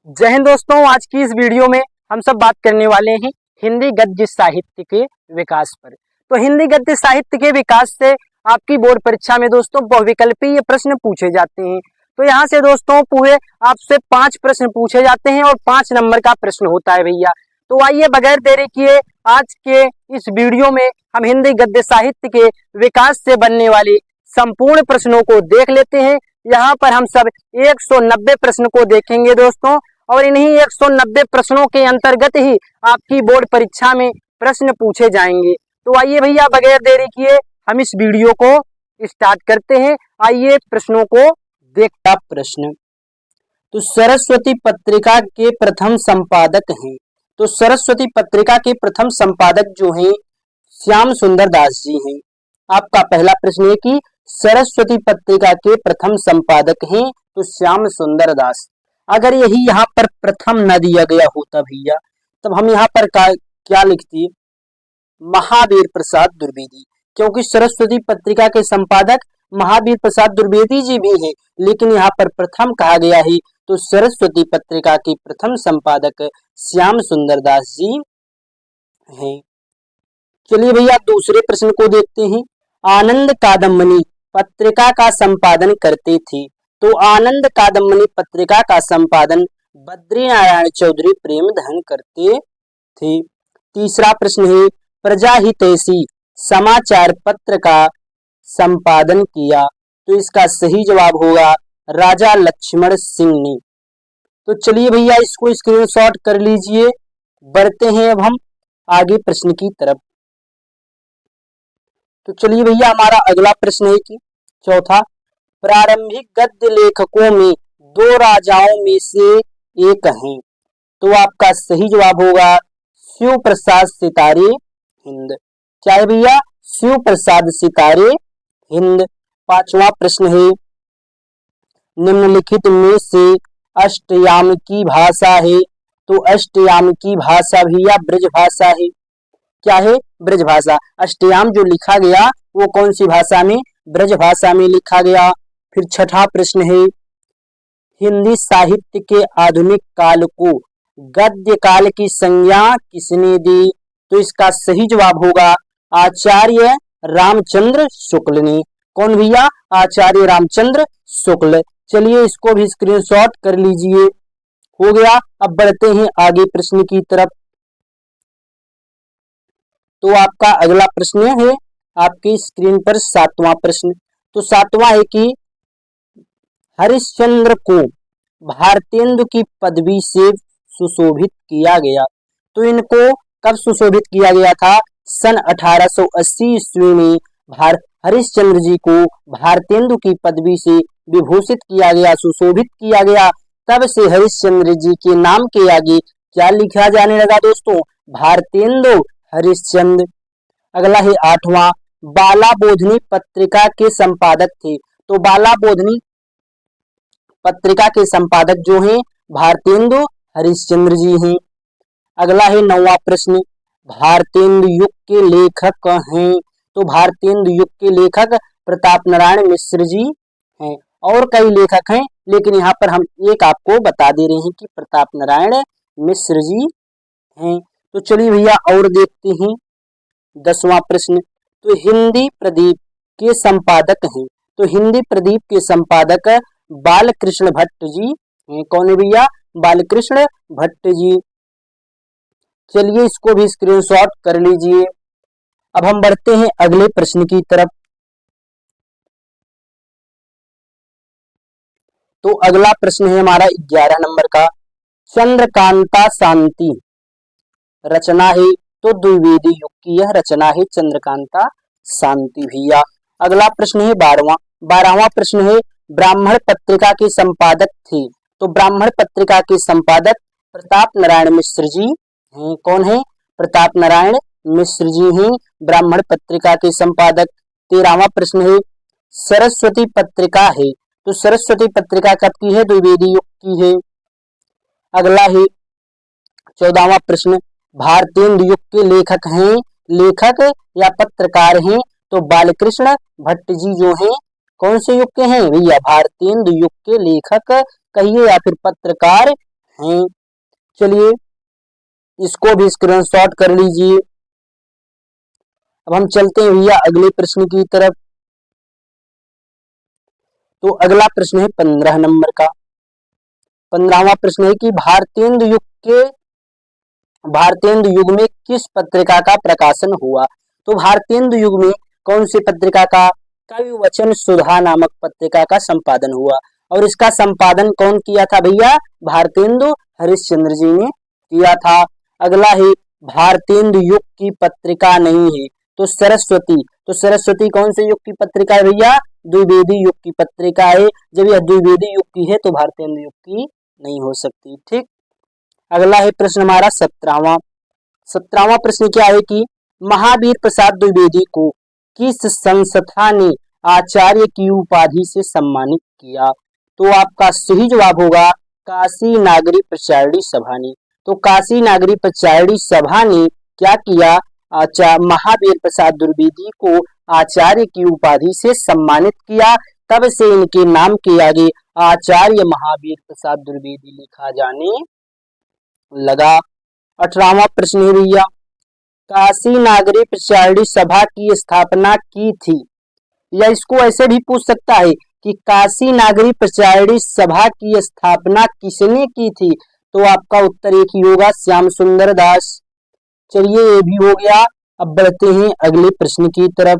जय हिंद दोस्तों। आज की इस वीडियो में हम सब बात करने वाले हैं हिंदी गद्य साहित्य के विकास पर। तो हिंदी गद्य साहित्य के विकास से आपकी बोर्ड परीक्षा में दोस्तों बहुविकल्पीय प्रश्न पूछे जाते हैं। तो यहाँ से दोस्तों पूरे आपसे 5 प्रश्न पूछे जाते हैं और 5 नंबर का प्रश्न होता है भैया। तो आइए बगैर देरी किए आज के इस वीडियो में हम हिंदी गद्य साहित्य के विकास से बनने वाले संपूर्ण प्रश्नों को देख लेते हैं। यहाँ पर हम सब 190 प्रश्न को देखेंगे दोस्तों, और इन्हीं 190 प्रश्नों के अंतर्गत ही आपकी बोर्ड परीक्षा में प्रश्न पूछे जाएंगे। तो आइए भैया बगैर देरी किए हम इस वीडियो को स्टार्ट करते हैं। आइए प्रश्नों को देखता। प्रश्न तो सरस्वती पत्रिका के प्रथम संपादक हैं। तो सरस्वती पत्रिका के प्रथम संपादक जो हैं श्याम सुंदर दास जी हैं। आपका पहला प्रश्न है कि सरस्वती पत्रिका के प्रथम संपादक हैं तो श्याम सुंदर दास। अगर यही यहाँ पर प्रथम न दिया गया होता भैया तब हम यहाँ पर क्या लिखती, महावीर प्रसाद द्विवेदी, क्योंकि सरस्वती पत्रिका के संपादक महावीर प्रसाद द्विवेदी जी भी हैं, लेकिन यहाँ पर प्रथम कहा गया है तो सरस्वती पत्रिका के प्रथम संपादक श्याम सुंदर दास जी हैं। चलिए भैया दूसरे प्रश्न को देखते हैं। आनंद कादम्बनी पत्रिका का संपादन करते थे। तो आनंद कादम्बनी पत्रिका का संपादन बद्रीनारायण चौधरी प्रेमधन करते थे। तीसरा प्रश्न है प्रजाहितैषी समाचार पत्र का संपादन किया। तो इसका सही जवाब होगा राजा लक्ष्मण सिंह ने। तो चलिए भैया इसको स्क्रीनशॉट कर लीजिए। बढ़ते हैं अब हम आगे प्रश्न की तरफ। तो चलिए भैया हमारा अगला प्रश्न है कि चौथा, प्रारंभिक गद्य लेखकों में 2 राजाओं में से एक हैं। तो आपका सही जवाब होगा शिव प्रसाद सितारे हिंद। क्या है भैया? शिव प्रसाद सितारे हिंद। पांचवा प्रश्न है निम्नलिखित में से अष्टयाम की भाषा है। तो अष्टयाम की भाषा भैया ब्रज भाषा है। क्या है? ब्रज भाषा। अष्टयाम जो लिखा गया वो कौन सी भाषा में? ब्रज भाषा में लिखा गया। फिर छठा प्रश्न है हिंदी साहित्य के आधुनिक काल को गद्य काल की संज्ञा किसने दी? तो इसका सही जवाब होगा आचार्य रामचंद्र शुक्ल ने। कौन भैया? आचार्य रामचंद्र शुक्ल। चलिए इसको भी स्क्रीनशॉट कर लीजिए। हो गया। अब बढ़ते हैं आगे प्रश्न की तरफ। तो आपका अगला प्रश्न है आपकी स्क्रीन पर 7वां प्रश्न। तो 7वां है कि हरिश्चंद्र को भारतेंदु की पदवी से सुशोभित किया गया। तो इनको कब सुशोभित किया गया था? सन 1880 ईस्वी में हरिश्चंद्र जी को भारतेंदु की पदवी से विभूषित किया गया, सुशोभित किया गया। तब से हरिश्चंद्र जी के नाम के आगे क्या लिखा जाने लगा दोस्तों? भारतेंदु हरिश्चंद्र। अगला है 8वां, बाला बोधनी पत्रिका के संपादक थे। तो बाला बोधनी पत्रिका के संपादक जो हैं भारतेंदु हरिश्चंद्र जी हैं। अगला है 9वां प्रश्न, भारतेंदु युग के लेखक हैं। तो भारतेंदु युग के लेखक प्रताप नारायण मिश्र जी हैं। और कई लेखक हैं लेकिन यहाँ पर हम एक आपको बता दे रहे हैं कि प्रताप नारायण मिश्र जी हैं। तो चलिए भैया और देखते हैं 10वां प्रश्न। तो हिंदी प्रदीप के संपादक हैं। तो हिंदी प्रदीप के संपादक बालकृष्ण भट्ट जी हैं। कौन है भैया? बालकृष्ण भट्ट जी। चलिए इसको भी स्क्रीनशॉट कर लीजिए। अब हम बढ़ते हैं अगले प्रश्न की तरफ। तो अगला प्रश्न है हमारा 11 नंबर का, चंद्रकांता शांति रचना है। तो द्विवेदी युग की यह रचना है चंद्रकांता शांति भैया। अगला प्रश्न है 12वां प्रश्न है ब्राह्मण पत्रिका के संपादक थे। तो ब्राह्मण पत्रिका के संपादक प्रताप नारायण मिश्र जी हैं। कौन है? प्रताप नारायण मिश्र जी हैं ब्राह्मण पत्रिका के संपादक। 13वां प्रश्न है सरस्वती पत्रिका है। तो सरस्वती पत्रिका कब की है? द्विवेदी युग की है। अगला है 14वां प्रश्न, भारतेंदु युग के लेखक हैं, लेखक या पत्रकार हैं। तो बालकृष्ण भट्ट जी जो हैं कौन से युग के हैं भैया? भारतेंदु युग के लेखक कहिए या फिर पत्रकार हैं। चलिए इसको भी स्क्रीनशॉट कर लीजिए। अब हम चलते हैं भैया अगले प्रश्न की तरफ। तो अगला प्रश्न है 15 नंबर का। 15वां प्रश्न है कि भारतेंदु युग में किस पत्रिका का प्रकाशन हुआ। तो भारतेंदु युग में कौन सी पत्रिका का कविवचन सुधा नामक पत्रिका का संपादन हुआ, और इसका संपादन कौन किया था भैया, भारतेंदु हरिश्चंद्र जी ने किया था। अगला है भारतेंदु युग की पत्रिका नहीं है तो सरस्वती। तो सरस्वती कौन से युग की पत्रिका है भैया, द्विवेदी युग की पत्रिका है। जब यह द्विवेदी युग की है तो भारतेंदु युग की नहीं हो सकती। ठीक, अगला है प्रश्न हमारा 17वां प्रश्न क्या है कि महावीर प्रसाद द्विवेदी को किस संस्था ने आचार्य की उपाधि से सम्मानित किया। तो आपका सही जवाब होगा काशी नागरी प्रचारणी सभा ने। तो काशी नागरी प्रचारणी सभा ने क्या किया, महावीर प्रसाद द्विवेदी को आचार्य की उपाधि से सम्मानित किया। तब से इनके नाम के आगे आचार्य महावीर प्रसाद द्विवेदी लिखा जाने लगा। 18वां प्रश्न है भैया, काशी नागरी प्रचारणी सभा की स्थापना की थी, या इसको ऐसे भी पूछ सकता है कि काशी नागरी प्रचारणी सभा की स्थापना किसने की थी। तो आपका उत्तर एक ही होगा, श्याम सुंदर दास। चलिए ये भी हो गया। अब बढ़ते हैं अगले प्रश्न की तरफ।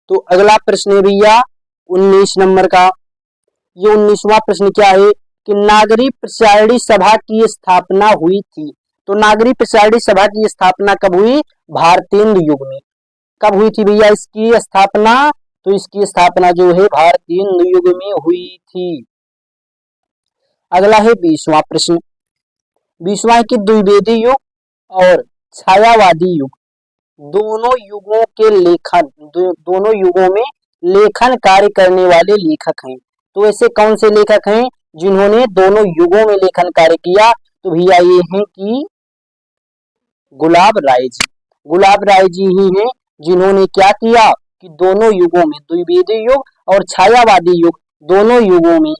तो अगला प्रश्न है भैया 19 नंबर का। ये 19वां प्रश्न क्या है कि नागरी प्रचारणी सभा की स्थापना हुई थी। तो नागरी प्रचारणी सभा की स्थापना कब हुई, भारतेंदु युग में। कब हुई थी भैया इसकी स्थापना, तो इसकी स्थापना जो है भारतेंदु युग में हुई थी। अगला है 20वां प्रश्न। 20वां है कि द्विवेदी युग और छायावादी युग दोनों युगों में लेखन कार्य करने वाले लेखक हैं। तो ऐसे कौन से लेखक हैं जिन्होंने दोनों युगों में लेखन कार्य किया। तो भैया ये हैं कि गुलाब राय जी। गुलाब राय जी ही हैं जिन्होंने क्या किया कि दोनों युगों में, द्विवेदी युग और छायावादी युग दोनों युगों में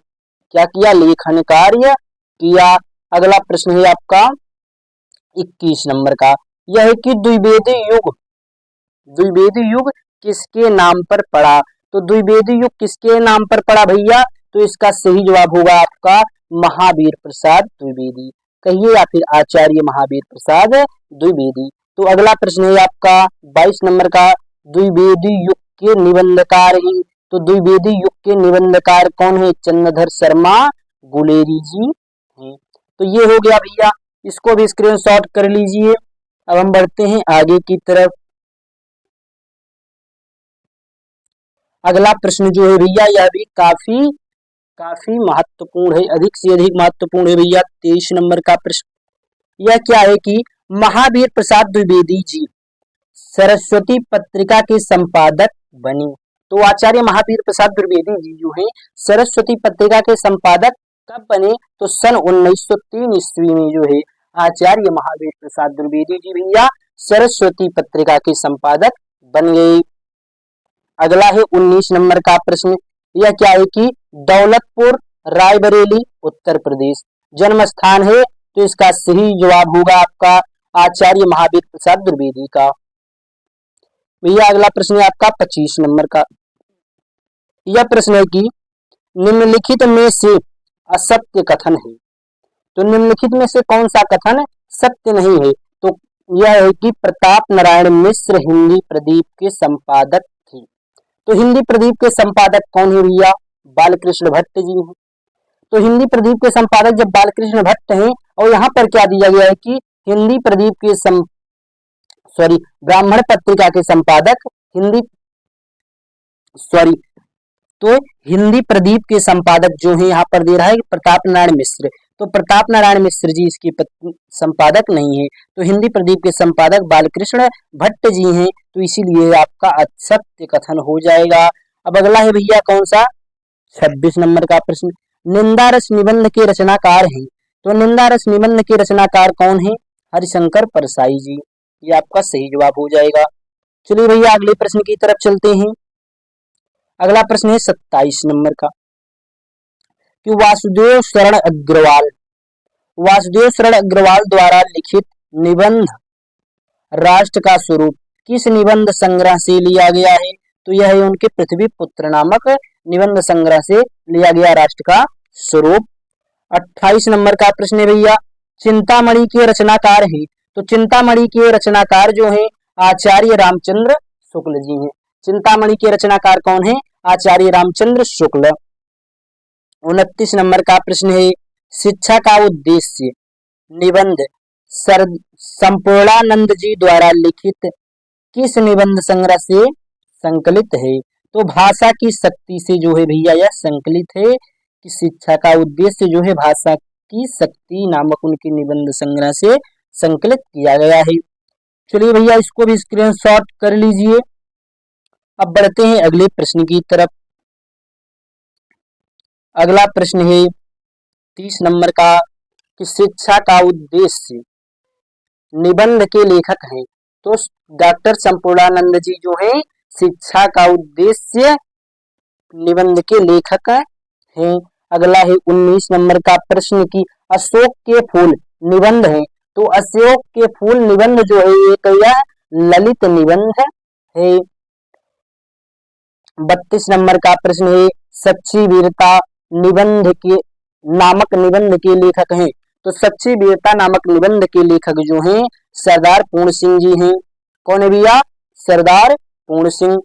क्या किया, लेखन कार्य किया। अगला प्रश्न है आपका 21 नंबर का। यह है कि द्विवेदी युग किसके नाम पर पड़ा। तो द्विवेदी युग किसके नाम पर पड़ा भैया, तो इसका सही जवाब होगा आपका महावीर प्रसाद द्विवेदी। कहिए या फिर आचार्य महावीर प्रसाद द्विवेदी। तो अगला प्रश्न है आपका 22 नंबर का। द्विवेदी युग के निबंधकार हैं। तो द्विवेदी युग के निबंधकार कौन है, चंद्रधर शर्मा गुलेरी जी हैं। तो ये हो गया भैया, इसको भी स्क्रीनशॉट कर लीजिए। अब हम बढ़ते हैं आगे की तरफ। अगला प्रश्न जो है भैया यह भी काफी महत्वपूर्ण है, अधिक से अधिक महत्वपूर्ण है भैया। 23 नंबर का प्रश्न यह क्या है कि महावीर प्रसाद द्विवेदी जी सरस्वती पत्रिका के संपादक बने। तो आचार्य महावीर प्रसाद द्विवेदी जी जो है सरस्वती पत्रिका के संपादक कब बने, तो सन 1903 ईस्वी में जो है आचार्य महावीर प्रसाद द्विवेदी जी भैया सरस्वती पत्रिका के संपादक बन गए। अगला है 19 नंबर का प्रश्न। यह क्या है कि दौलतपुर रायबरेली उत्तर प्रदेश जन्म स्थान है। तो इसका सही जवाब होगा आपका आचार्य महावीर प्रसाद द्विवेदी का। भैया अगला प्रश्न है आपका 25 नंबर का। यह प्रश्न है कि निम्नलिखित में से असत्य कथन है। तो निम्नलिखित में से कौन सा कथन सत्य नहीं है। तो यह है कि प्रताप नारायण मिश्र हिंदी प्रदीप के संपादक थे। तो हिंदी प्रदीप के संपादक कौन है भैया, बालकृष्ण भट्ट जी हैं। तो हिंदी प्रदीप के संपादक जब बालकृष्ण भट्ट हैं, और यहाँ पर क्या दिया गया है कि हिंदी प्रदीप के ब्राह्मण पत्रिका के संपादक तो हिंदी प्रदीप के संपादक जो है यहाँ पर दे रहा है प्रताप नारायण मिश्र। तो प्रताप नारायण मिश्र जी इसके संपादक नहीं है। तो हिंदी प्रदीप के संपादक बालकृष्ण भट्ट जी हैं। तो इसीलिए आपका असत्य कथन हो जाएगा। अब अगला है भैया कौन सा 26 नंबर का प्रश्न। निंदा रस निबंध के रचनाकार हैं। तो निंदा रस निबंध के रचनाकार कौन है, हरिशंकर परसाई जी। ये आपका सही जवाब हो जाएगा। चलिए भैया अगले प्रश्न की तरफ चलते हैं। अगला प्रश्न है 27 नंबर का कि वासुदेव शरण अग्रवाल द्वारा लिखित निबंध राष्ट्र का स्वरूप किस निबंध संग्रह से लिया गया है? तो यह है उनके पृथ्वी पुत्र नामक निबंध संग्रह से लिया गया राष्ट्र का स्वरूप। 28 नंबर का प्रश्न है भैया, चिंतामणि के रचनाकार हैं। तो चिंतामणि के रचनाकार जो हैं आचार्य रामचंद्र शुक्ल जी हैं। चिंतामणि के रचनाकार कौन है? आचार्य रामचंद्र शुक्ल। 29 नंबर का प्रश्न है, शिक्षा का उद्देश्य निबंध संपूर्णानंद जी द्वारा लिखित किस निबंध संग्रह से संकलित है? तो भाषा की शक्ति से जो है भैया यह संकलित है कि शिक्षा का उद्देश्य जो है भाषा की शक्ति नामक उनके निबंध संग्रह से संकलित किया गया है। चलिए भैया इसको भी स्क्रीनशॉट कर लीजिए। अब बढ़ते हैं अगले प्रश्न की तरफ। अगला प्रश्न है 30 नंबर का कि शिक्षा का उद्देश्य निबंध के लेखक हैं। तो डॉक्टर संपूर्णानंद जी जो है शिक्षा का उद्देश्य निबंध के लेखक हैं। अगला है 19 नंबर का प्रश्न की अशोक के फूल निबंध है। तो अशोक के फूल निबंध जो है एक यह ललित निबंध है। 32 नंबर का प्रश्न है, सच्ची वीरता निबंध के नामक निबंध के लेखक हैं। तो सच्ची वीरता नामक निबंध के लेखक जो हैं सरदार पूर्ण सिंह जी हैं। कौन है भैया? सरदार पूर्ण सिंह।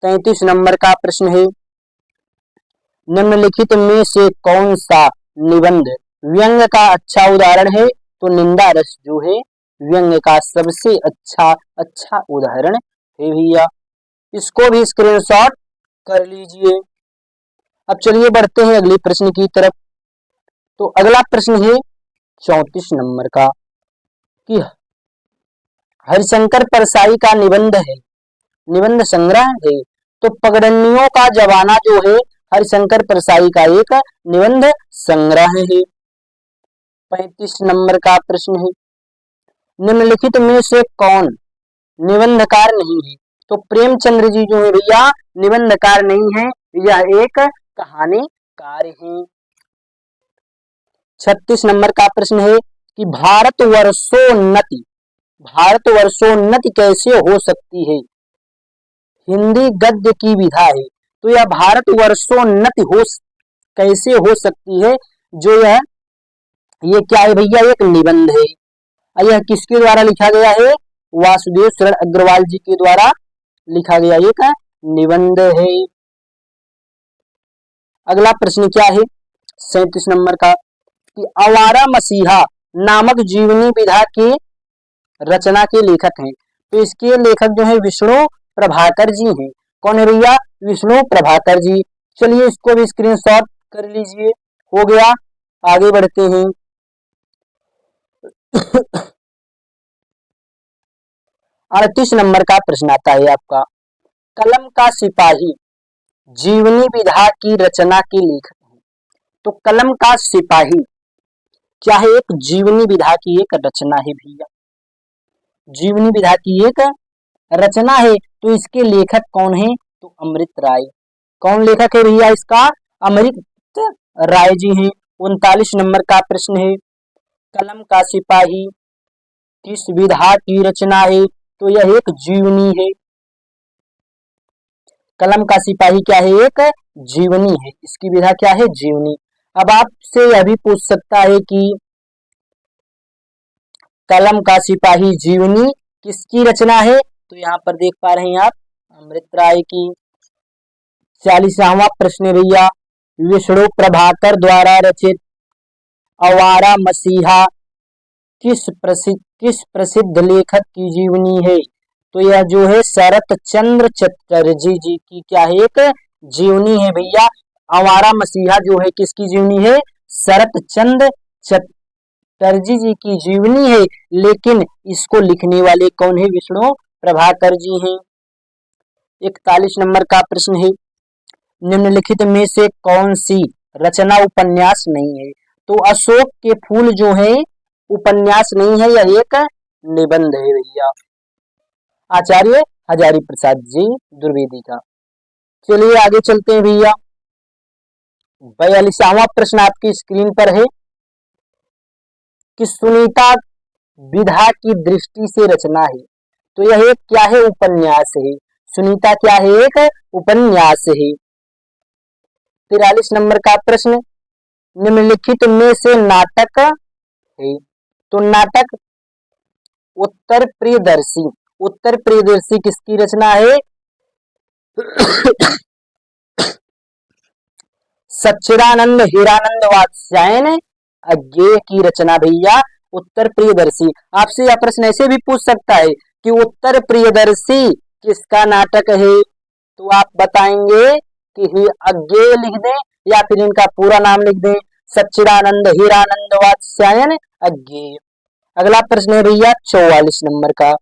33 नंबर का प्रश्न है, निम्नलिखित में से कौन सा निबंध व्यंग्य का अच्छा उदाहरण है? तो निंदा रस जो है व्यंग्य का सबसे अच्छा उदाहरण है भैया। इसको भी स्क्रीनशॉट कर लीजिए। अब चलिए बढ़ते हैं अगले प्रश्न की तरफ। तो अगला प्रश्न है 34 नंबर का कि हरिशंकर परसाई का निबंध है, निबंध संग्रह है। तो पगडंडियों का जमाना जो है हरिशंकर परसाई का एक निबंध संग्रह है। 35 नंबर का प्रश्न है, निम्नलिखित में से कौन निबंधकार नहीं है? तो प्रेमचंद्र जी जो है भैया निबंधकार नहीं है, यह एक कहानीकार है। 36 नंबर का प्रश्न है कि भारतवर्षोन्नति कैसे हो सकती है? हिंदी गद्य की विधा है। तो यह भारतवर्षोन्नति कैसे हो सकती है? जो ये क्या है भैया? एक निबंध है। यह किसके द्वारा लिखा गया है? वासुदेव शरण अग्रवाल जी के द्वारा लिखा गया एक निबंध है। अगला प्रश्न क्या है 37 नंबर का कि आवारा मसीहा नामक जीवनी विधा के रचना के लेखक हैं। तो इसके लेखक जो है विष्णु प्रभाकर जी हैं। कौन है भैया? विष्णु प्रभाकर जी। चलिए इसको भी स्क्रीनशॉट कर लीजिए। हो गया, आगे बढ़ते हैं। 38 नंबर का प्रश्न आता है आपका, कलम का सिपाही जीवनी विधा की रचना के लेखक हैं। तो कलम का सिपाही क्या है? एक जीवनी विधा की एक रचना है भैया, जीवनी विधा की एक रचना है। तो इसके लेखक कौन है? तो अमृत राय। कौन लेखक है भैया इसका? अमृत राय जी हैं। 39 नंबर का प्रश्न है, कलम का सिपाही किस विधा की रचना है? तो यह एक जीवनी है। कलम का सिपाही क्या है? एक जीवनी है। इसकी विधा क्या है? जीवनी। अब आपसे यह भी पूछ सकता है कि कलम का सिपाही जीवनी किसकी रचना है? तो यहाँ पर देख पा रहे हैं आप अमृत राय की। 40वां प्रश्न भैया, विष्णु प्रभाकर द्वारा रचित आवारा मसीहा किस प्रसिद्ध लेखक की जीवनी है? तो यह जो है शरत चंद्र चटर्जी जी की क्या है? एक जीवनी है भैया। आवारा मसीहा जो है किसकी जीवनी है? शरत चंद्र चटर्जी जी की जीवनी है। लेकिन इसको लिखने वाले कौन है? विष्णु प्रभाकर जी हैं। 41 नंबर का प्रश्न है, निम्नलिखित में से कौन सी रचना उपन्यास नहीं है? तो अशोक के फूल जो है उपन्यास नहीं है, यह एक निबंध है भैया, आचार्य हजारी प्रसाद जी द्विवेदी का। चलिए आगे चलते हैं भैया। 42वां प्रश्न आपकी स्क्रीन पर है कि सुनीता विधा की दृष्टि से रचना है। तो यह एक क्या है? उपन्यास है। सुनीता क्या है? एक उपन्यास है। 43 नंबर का प्रश्न, निम्नलिखित में से नाटक है। तो नाटक उत्तर प्रियदर्शी, उत्तर प्रियदर्शी किसकी रचना है? सच्चिदानंद हीरानंद वात्स्यायन अज्ञेय की रचना भैया उत्तर प्रियदर्शी। आपसे यह प्रश्न ऐसे भी पूछ सकता है कि उत्तर प्रियदर्शी किसका नाटक है? तो आप बताएंगे कि अज्ञेय लिख दें या फिर इनका पूरा नाम लिख दें, सच्चिदानंद हीरानंद वात्स्यायन अज्ञेय। अगला प्रश्न है भैया 44 नंबर का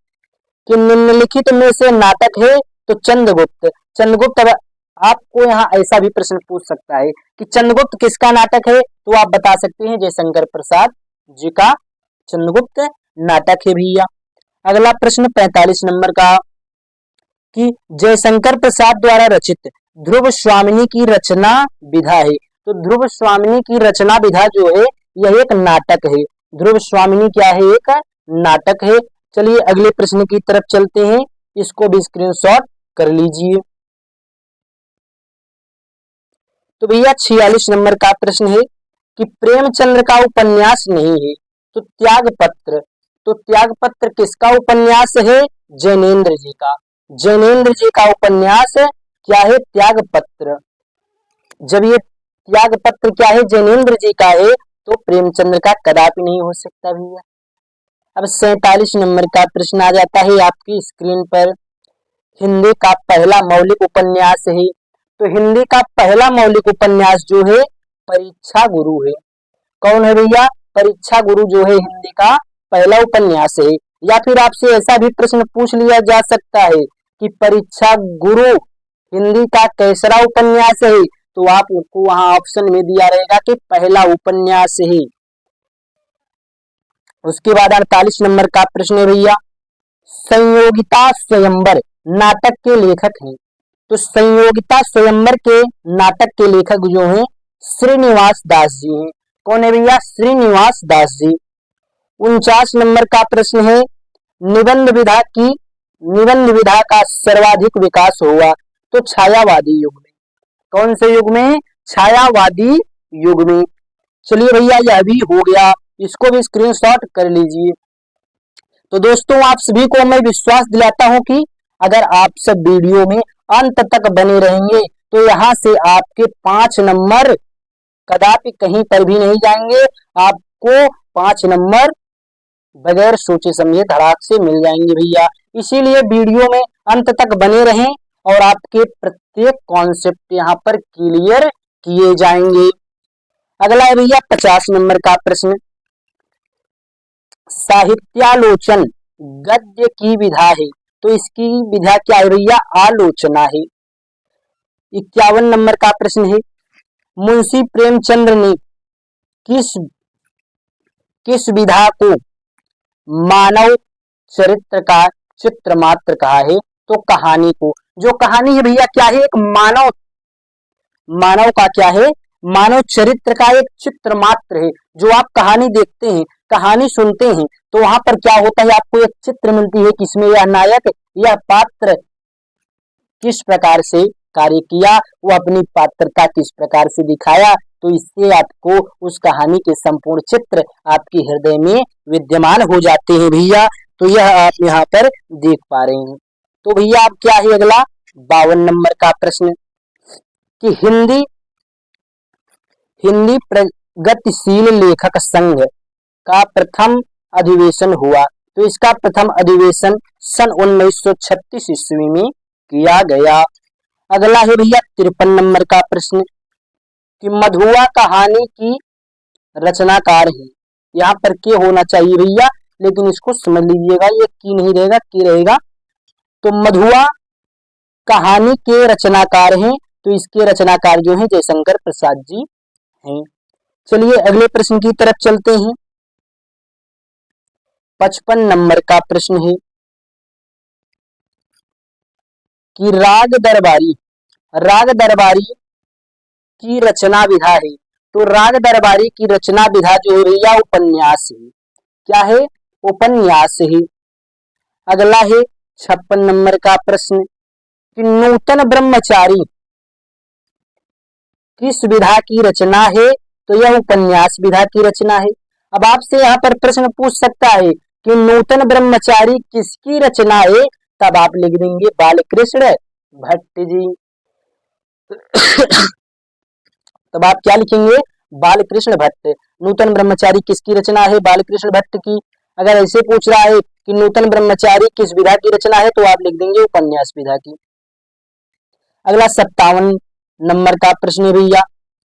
कि निम्नलिखित में से नाटक है। तो चंद्रगुप्त, चंद्रगुप्त। अब आपको यहाँ ऐसा भी प्रश्न पूछ सकता है कि चंद्रगुप्त किसका नाटक है? तो आप बता सकते हैं जयशंकर प्रसाद जी का चंद्रगुप्त नाटक है भैया। अगला प्रश्न 45 नंबर का कि जयशंकर प्रसाद द्वारा रचित ध्रुव स्वामिनी की रचना विधा है। तो ध्रुव स्वामिनी की रचना विधा जो है यह एक नाटक है। ध्रुव स्वामिनी क्या है? एक नाटक है। चलिए अगले प्रश्न की तरफ चलते हैं, इसको भी स्क्रीनशॉट कर लीजिए। तो भैया 46 नंबर का प्रश्न है कि प्रेमचंद्र का उपन्यास नहीं है। तो त्यागपत्र, तो त्यागपत्र किसका उपन्यास है? जैनेन्द्र जी का। जैनेन्द्र जी का उपन्यास क्या है? त्यागपत्र। जब ये त्यागपत्र क्या है? जैनेन्द्र जी का है, तो प्रेमचंद्र का कदापि नहीं हो सकता भैया। अब 47 नंबर का प्रश्न आ जाता है आपकी स्क्रीन पर, हिंदी का पहला मौलिक उपन्यास है। तो हिंदी का पहला मौलिक उपन्यास जो है परीक्षा गुरु है। कौन है भैया? परीक्षा गुरु जो है हिंदी का पहला उपन्यास है। या फिर आपसे ऐसा भी प्रश्न पूछ लिया जा सकता है कि परीक्षा गुरु हिंदी का कैसरा उपन्यास है। तो आपको वहां ऑप्शन में दिया रहेगा कि पहला उपन्यास है। उसके बाद 48 नंबर का प्रश्न है भैया, संयोगिता स्वयंवर नाटक के लेखक हैं। तो संयोगिता स्वयंवर के नाटक के लेखक जो हैं श्रीनिवास दास जी हैं। कौन है भैया? श्रीनिवास दास जी। 49 नंबर का प्रश्न है, निबंध विधा का सर्वाधिक विकास हुआ। तो छायावादी युग में। कौन से युग में? छायावादी युग में। चलिए भैया यह भी हो गया, इसको भी स्क्रीनशॉट कर लीजिए। तो दोस्तों आप सभी को मैं विश्वास दिलाता हूं कि अगर आप सब वीडियो में अंत तक बने रहेंगे तो यहाँ से आपके 5 नंबर कदापि कहीं पर भी नहीं जाएंगे। आपको 5 नंबर बगैर सोचे समझे धड़ाक से मिल जाएंगे भैया। इसीलिए वीडियो में अंत तक बने रहें और आपके प्रत्येक कॉन्सेप्ट यहाँ पर क्लियर किए जाएंगे। अगला है भैया 50 नंबर का प्रश्न, साहित्यालोचन गद्य की विधा है। तो इसकी विधा क्या है भैया? आलोचना है। 51 नंबर का प्रश्न है, मुंशी प्रेमचंद्र ने किस किस विधा को मानव चरित्र का चित्र मात्र कहा है? तो कहानी को। जो कहानी है भैया क्या है? एक मानव का क्या है? मानव चरित्र का एक चित्र मात्र है। जो आप कहानी देखते हैं, कहानी सुनते हैं, तो वहां पर क्या होता है? आपको एक चित्र मिलती है किसमें यह नायक, यह पात्र किस प्रकार से कार्य किया, वो अपनी पात्रता किस प्रकार से दिखाया। तो इससे आपको उस कहानी के संपूर्ण चित्र आपके हृदय में विद्यमान हो जाते हैं भैया। तो यह आप यहाँ पर देख पा रहे हैं। तो भैया अब क्या है अगला 52 नंबर का प्रश्न कि हिंदी प्रगतिशील लेखक संघ का प्रथम अधिवेशन हुआ। तो इसका प्रथम अधिवेशन सन 1936 ईस्वी में किया गया। अगला है भैया 53 नंबर का प्रश्न कि मधुआ कहानी की रचनाकार है। यहाँ पर के होना चाहिए भैया, लेकिन इसको समझ लीजिएगा, ये की नहीं रहेगा, के रहेगा। तो मधुआ कहानी के रचनाकार हैं। तो इसके रचनाकार जो हैं जयशंकर प्रसाद जी हैं। चलिए अगले प्रश्न की तरफ चलते हैं। 55 नंबर का प्रश्न है कि राग दरबारी की रचना विधा है? तो राग दरबारी की रचना विधा जो है भैया उपन्यास है। क्या है? उपन्यास है। अगला है 56 नंबर का प्रश्न कि नूतन ब्रह्मचारी किस विधा की रचना है? तो यह उपन्यास विधा की रचना है। अब आपसे यहाँ पर प्रश्न पूछ सकता है कि नूतन ब्रह्मचारी किसकी रचना है? तब आप लिख देंगे बालकृष्ण भट्ट जी। तब आप क्या लिखेंगे? बालकृष्ण भट्ट। नूतन ब्रह्मचारी किसकी रचना है? बालकृष्ण भट्ट की। अगर ऐसे पूछ रहा है कि नूतन ब्रह्मचारी किस विधा की रचना है, तो आप लिख देंगे उपन्यास विधा की। अगला 57 नंबर का प्रश्न है भैया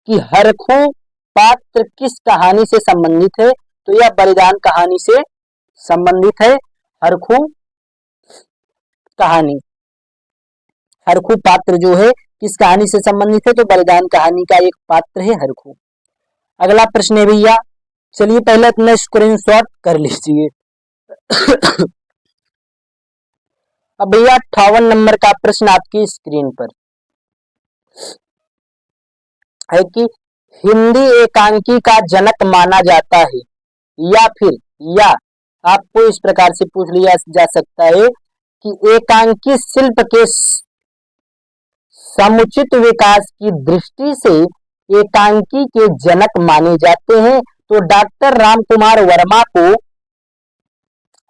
कि हरखू पात्र किस कहानी से संबंधित है? तो यह बलिदान कहानी से संबंधित है। हरखू कहानी, हरखू पात्र जो है किस कहानी से संबंधित है? तो बलिदान कहानी का एक पात्र है हरखू। अगला प्रश्न है भैया, चलिए पहले अपना स्क्रीनशॉट कर लीजिए। अब भैया 58 नंबर का प्रश्न आपकी स्क्रीन पर है कि हिंदी एकांकी का जनक माना जाता है या फिर या आपको इस प्रकार से पूछ लिया जा सकता है कि एकांकी शिल्प के समुचित विकास की दृष्टि से एकांकी के जनक माने जाते हैं। तो डॉक्टर राम कुमार वर्मा को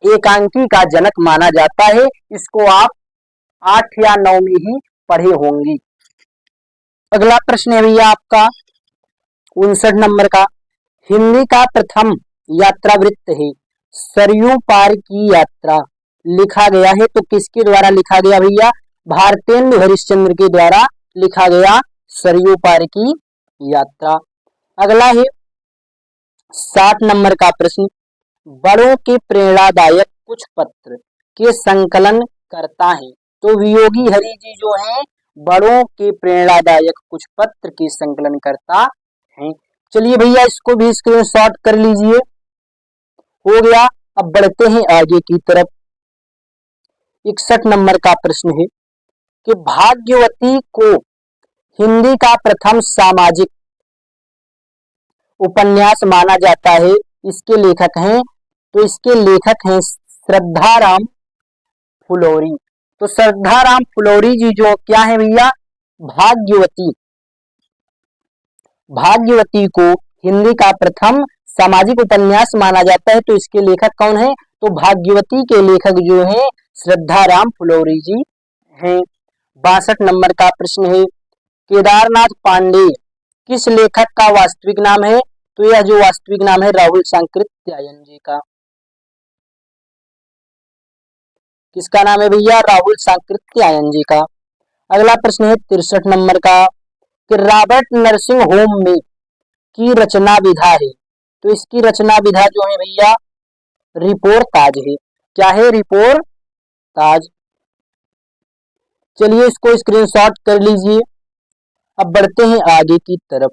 एकांकी का जनक माना जाता है। इसको आप 8 या 9 में ही पढ़े होंगे। अगला प्रश्न है भैया आपका 59 नंबर का, हिंदी का प्रथम यात्रा वृत्त है सरयू पार की यात्रा लिखा गया है। तो किसके द्वारा लिखा गया भैया? भारतेंदु हरिश्चंद्र के द्वारा लिखा गया सरयू पार की यात्रा। अगला है 60 नंबर का प्रश्न, बड़ों के प्रेरणादायक कुछ पत्र के संकलन करता है। तो वियोगी हरि जी जो हैं बड़ों के प्रेरणादायक कुछ पत्र के संकलन करता है। चलिए भैया इसको भी स्क्रीनशॉट कर लीजिए। हो गया। अब बढ़ते हैं आगे की तरफ। 61 नंबर का प्रश्न है कि भाग्यवती को हिंदी का प्रथम सामाजिक उपन्यास माना जाता है। इसके लेखक हैं, तो इसके लेखक हैं श्रद्धाराम फुलोरी। तो श्रद्धाराम फुलोरी जी जो क्या है भैया? भाग्यवती, भाग्यवती को हिंदी का प्रथम सामाजिक उपन्यास माना जाता है। तो इसके लेखक कौन है? तो भाग्यवती के लेखक जो हैं श्रद्धाराम फुलोरी जी हैं। 62 नंबर का प्रश्न है, केदारनाथ पांडे किस लेखक का वास्तविक नाम है? तो यह जो वास्तविक नाम है राहुल सांकृत्यायन जी का। किसका नाम है भैया? राहुल सांकृत्यायन जी का। अगला प्रश्न है 63 नंबर का कि रॉबर्ट नर्सिंग होम में की रचना विधा है। तो इसकी रचना विधा जो है भैया रिपोर्टाज है। क्या है? रिपोर्टाज। चलिए इसको स्क्रीनशॉट कर लीजिए। अब बढ़ते हैं आगे की तरफ।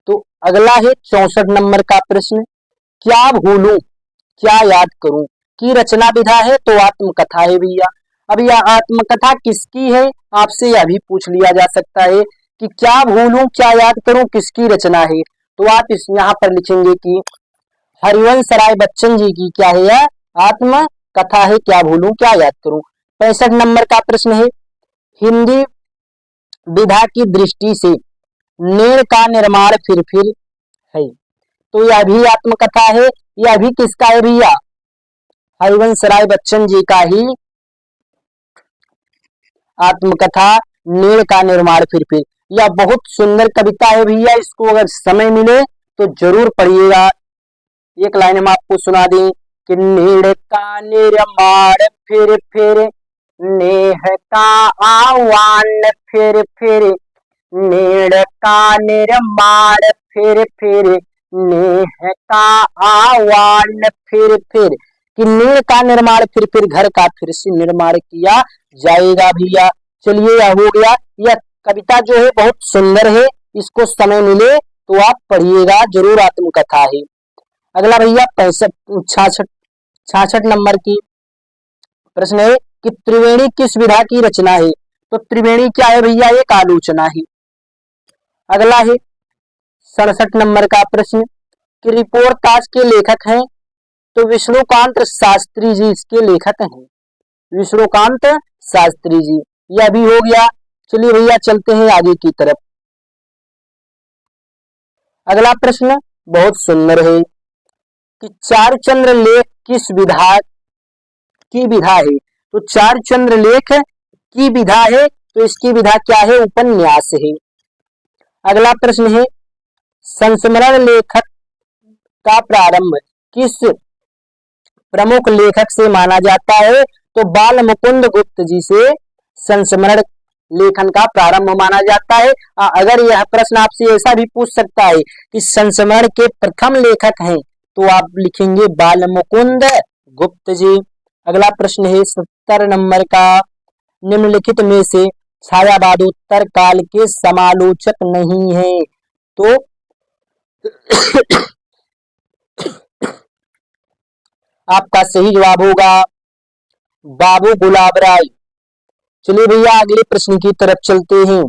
तो अगला है 64 नंबर का प्रश्न, क्या भूलूं क्या याद करूं की रचना विधा है। तो आत्मकथा है भैया। अब यह आत्मकथा किसकी है? आपसे यह भी पूछ लिया जा सकता है कि क्या भूलूं क्या याद करूं किसकी रचना है। तो आप इस यहाँ पर लिखेंगे कि हरिवंश राय बच्चन जी की क्या है? यह आत्मकथा है, क्या भूलूं क्या याद करूं। 65 नंबर का प्रश्न है, हिंदी विधा की दृष्टि से नीड़ का निर्माण फिर है। तो यह भी आत्मकथा है। यह भी किसका है भैया? हरिवंश राय बच्चन जी का ही आत्मकथा नीड़ का निर्माण फिर। यह बहुत सुंदर कविता है भैया। इसको अगर समय मिले तो जरूर पढ़िएगा। एक लाइन हम आपको सुना दें कि नीड़ का निर्माण फिर नेह का आह्वान फिर नीड़ का निर्माण फिर नेह का आह्वान फिर कि नीड़ का निर्माण फिर घर का फिर से निर्माण किया जाएगा भैया। चलिए यह हो गया। यह कविता जो है बहुत सुंदर है। इसको समय मिले तो आप पढ़िएगा जरूर, आत्मकथा है। अगला भैया 66 नंबर की प्रश्न है कि त्रिवेणी किस विधा की रचना है। तो त्रिवेणी क्या है भैया, एक आलोचना है। अगला है 67 नंबर का प्रश्न कि रिपोर्ट ताश के लेखक हैं, तो विष्णुकांत शास्त्री जी इसके लेखक हैं, विष्णुकांत शास्त्री जी। यह भी हो गया। चलिए भैया चलते हैं आगे की तरफ। अगला प्रश्न बहुत सुंदर है कि चार चंद्र लेख किस विधा की विधा है। तो चार चंद्र लेख की विधा है, तो इसकी विधा क्या है, उपन्यास है। अगला प्रश्न है संस्मरण लेखक का प्रारंभ किस प्रमुख लेखक से माना जाता है। तो बाल मुकुंद गुप्त जी से संस्मरण लेखन का प्रारंभ माना जाता है। अगर यह प्रश्न आपसे ऐसा भी पूछ सकता है कि संस्मरण के प्रथम लेखक हैं, तो आप लिखेंगे बाल मुकुंद गुप्त जी। अगला प्रश्न है 70 नंबर का, निम्नलिखित में से छायावादोत्तर काल के समालोचक नहीं है। तो आपका सही जवाब होगा बाबू गुलाब राय। चलिए भैया अगले प्रश्न की तरफ चलते हैं।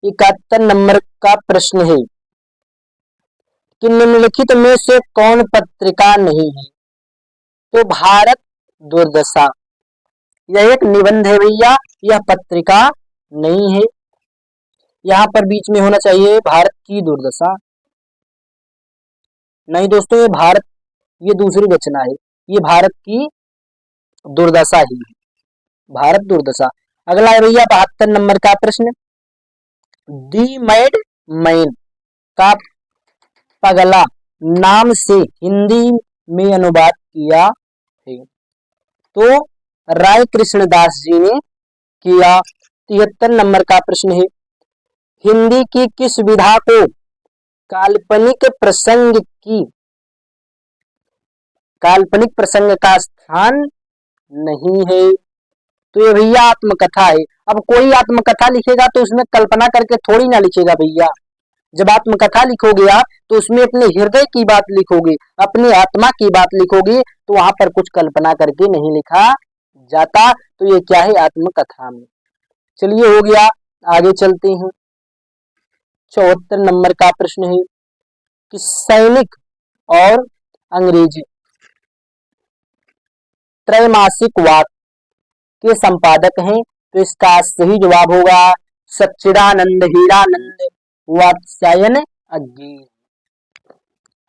71 नंबर का प्रश्न है कि निम्नलिखित में से कौन पत्रिका नहीं है। तो भारत दुर्दशा, यह एक निबंध है भैया, यह पत्रिका नहीं है। यहां पर बीच में होना चाहिए भारत की दुर्दशा। नहीं दोस्तों, ये दूसरी रचना है, ये भारत की दुर्दशा ही है, भारत दुर्दशा। अगला है भैया 72 नंबर का प्रश्न, दी मैड मैन का पगला नाम से हिंदी में अनुवाद किया है। तो राय कृष्णदास जी ने किया। 73 नंबर का प्रश्न है हिंदी की किस विधा को काल्पनिक प्रसंग का स्थान नहीं है। तो ये भैया आत्मकथा है। अब कोई आत्मकथा लिखेगा तो उसमें कल्पना करके थोड़ी ना लिखेगा भैया। जब आत्मकथा लिखोगे आप तो उसमें अपने हृदय की बात लिखोगे, अपनी आत्मा की बात लिखोगे, तो वहां पर कुछ कल्पना करके नहीं लिखा जाता। तो ये क्या है, आत्मकथा में। चलिए हो गया, आगे चलते हैं। 74 नंबर का प्रश्न है कि सैनिक और अंग्रेजी त्रैमासिक वाक के संपादक हैं। तो इसका सही जवाब होगा सच्चिदानंद हीरानंद वात्स्यायन अग्गी।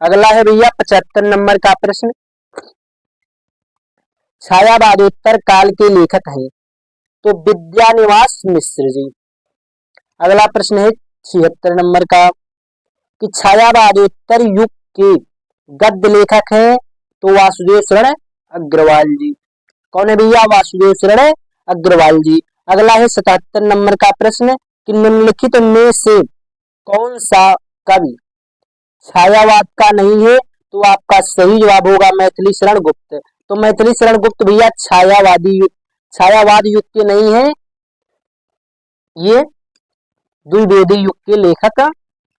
अगला है भैया 75 नंबर का प्रश्न, छायावादोत्तर काल के लेखक हैं। तो विद्यानिवास मिश्र जी। अगला प्रश्न है 76 नंबर का कि छायावादोत्तर युग के गद्य लेखक हैं। तो वासुदेव शरण अग्रवाल जी। कौन है भैया, वासुदेव शरण अग्रवाल जी। अगला है 77 नंबर का प्रश्न कि निम्नलिखित में से कौन सा कवि छायावाद का नहीं है। तो आपका सही जवाब होगा मैथिली शरण गुप्त। तो मैथिली शरण गुप्त भैया छायावाद युग के नहीं है, ये द्विवेदी युग के लेखक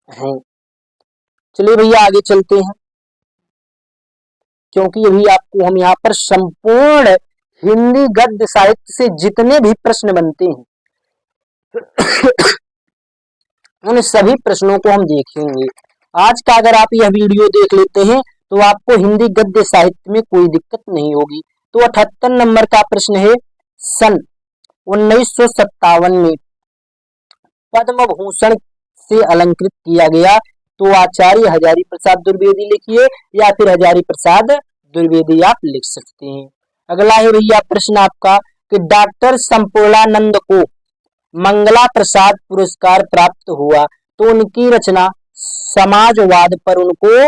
हैं। चलिए भैया आगे चलते हैं, क्योंकि अभी आपको हम यहाँ पर संपूर्ण हिंदी गद्य साहित्य से जितने भी प्रश्न बनते हैं उन सभी प्रश्नों को हम देखेंगे। आज का अगर आप यह वीडियो देख लेते हैं तो आपको हिंदी गद्य साहित्य में कोई दिक्कत नहीं होगी। तो 78 नंबर का प्रश्न है, सन 1957 में पद्म भूषण से अलंकृत किया गया। तो आचार्य हजारी प्रसाद द्विवेदी लिखिए या फिर हजारी प्रसाद द्विवेदी आप लिख सकते हैं। अगला है भैया प्रश्न आपका कि डॉक्टर संपूर्णानंद को मंगला प्रसाद पुरस्कार प्राप्त हुआ। तो उनकी रचना समाजवाद पर उनको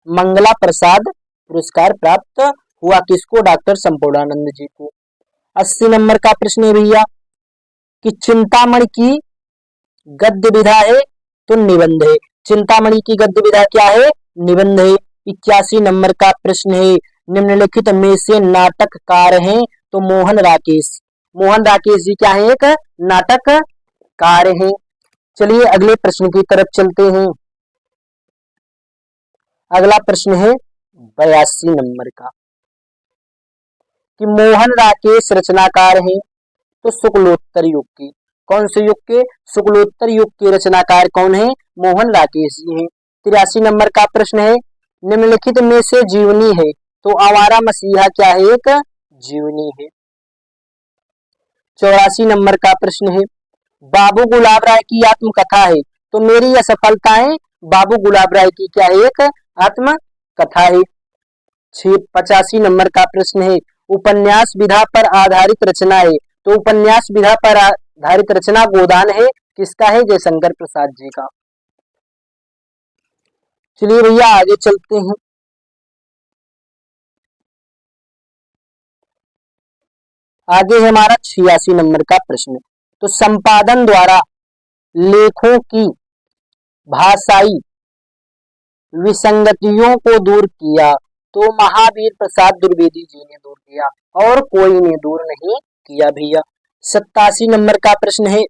मंगला प्रसाद पुरस्कार प्राप्त हुआ। किसको, डॉक्टर संपूर्णानंद जी को। 80 नंबर का प्रश्न है भैया कि चिंतामणि की गद्य विधा है। तो निबंध है। चिंतामणि की गद्य विधा क्या है, निबंध है। 81 नंबर का प्रश्न है निम्नलिखित में से नाटककार हैं। तो मोहन राकेश जी क्या है, एक नाटककार हैं। चलिए अगले प्रश्न की तरफ चलते हैं। अगला प्रश्न है 82 नंबर का कि मोहन राकेश रचनाकार हैं। तो शुक्लोत्तर युग की। कौन से युग के? शुक्लोत्तर युग के रचनाकार कौन है? मोहन राकेश जी हैं। 83 नंबर का प्रश्न है, निम्नलिखित में से जीवनी है तो आवारा मसीहा क्या है? एक जीवनी है। 84 नंबर का प्रश्न है, बाबू गुलाब राय की आत्मकथा है तो मेरी असफलताएं बाबू गुलाब राय की क्या है? एक आत्मकथा है। 85 नंबर का प्रश्न है, उपन्यास विधा पर आधारित रचना है तो उपन्यास विधा पर आधारित रचना गोदान है, किसका है? जयशंकर प्रसाद जी का। चलिए भैया आगे चलते हैं। आगे है हमारा 86 नंबर का प्रश्न, तो संपादन द्वारा लेखों की भाषाई विसंगतियों को दूर किया तो महावीर प्रसाद द्विवेदी जी ने दूर किया और कोई ने दूर नहीं किया भैया। 87 नंबर का प्रश्न है,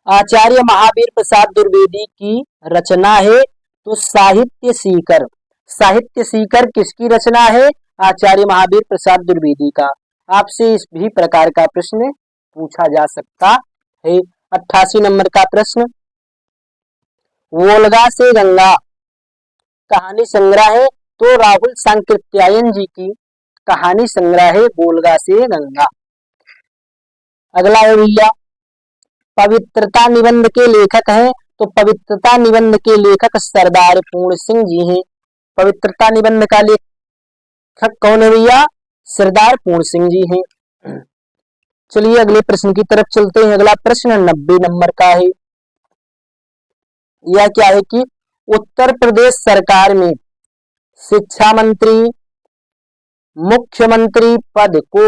आचार्य महावीर प्रसाद द्विवेदी की रचना है तो साहित्य सीकर। साहित्य सीकर किसकी रचना है? आचार्य महावीर प्रसाद द्विवेदी का। आपसे इस भी प्रकार का प्रश्न पूछा जा सकता है। 88 नंबर का प्रश्न, वोल्गा से गंगा कहानी संग्रह है तो राहुल सांकृत्यायन जी की कहानी संग्रह है वोल्गा से गंगा। अगला है भैया, पवित्रता निबंध के लेखक हैं तो पवित्रता निबंध के लेखक सरदार पूर्ण सिंह जी हैं। पवित्रता निबंध का लेखक कौन है भैया? सरदार पूर्ण सिंह जी हैं। चलिए अगले प्रश्न की तरफ चलते हैं। अगला प्रश्न 90 नंबर का है। यह क्या है कि उत्तर प्रदेश सरकार में शिक्षा मंत्री मुख्यमंत्री पद को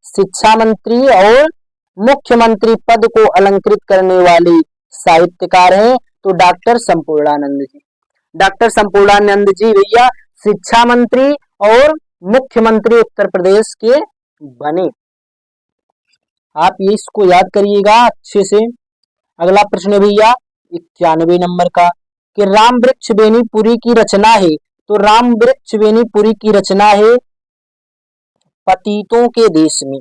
शिक्षा मंत्री और मुख्यमंत्री पद को अलंकृत करने वाले साहित्यकार हैं तो डॉक्टर संपूर्णानंद जी। डॉक्टर संपूर्णानंद जी भैया शिक्षा मंत्री और मुख्यमंत्री उत्तर प्रदेश के बने। आप ये इसको याद करिएगा अच्छे से। अगला प्रश्न है भैया 91 नंबर का, कि राम वृक्ष बेनीपुरी की रचना है तो राम वृक्ष बेनीपुरी की रचना है पतितों के देश में।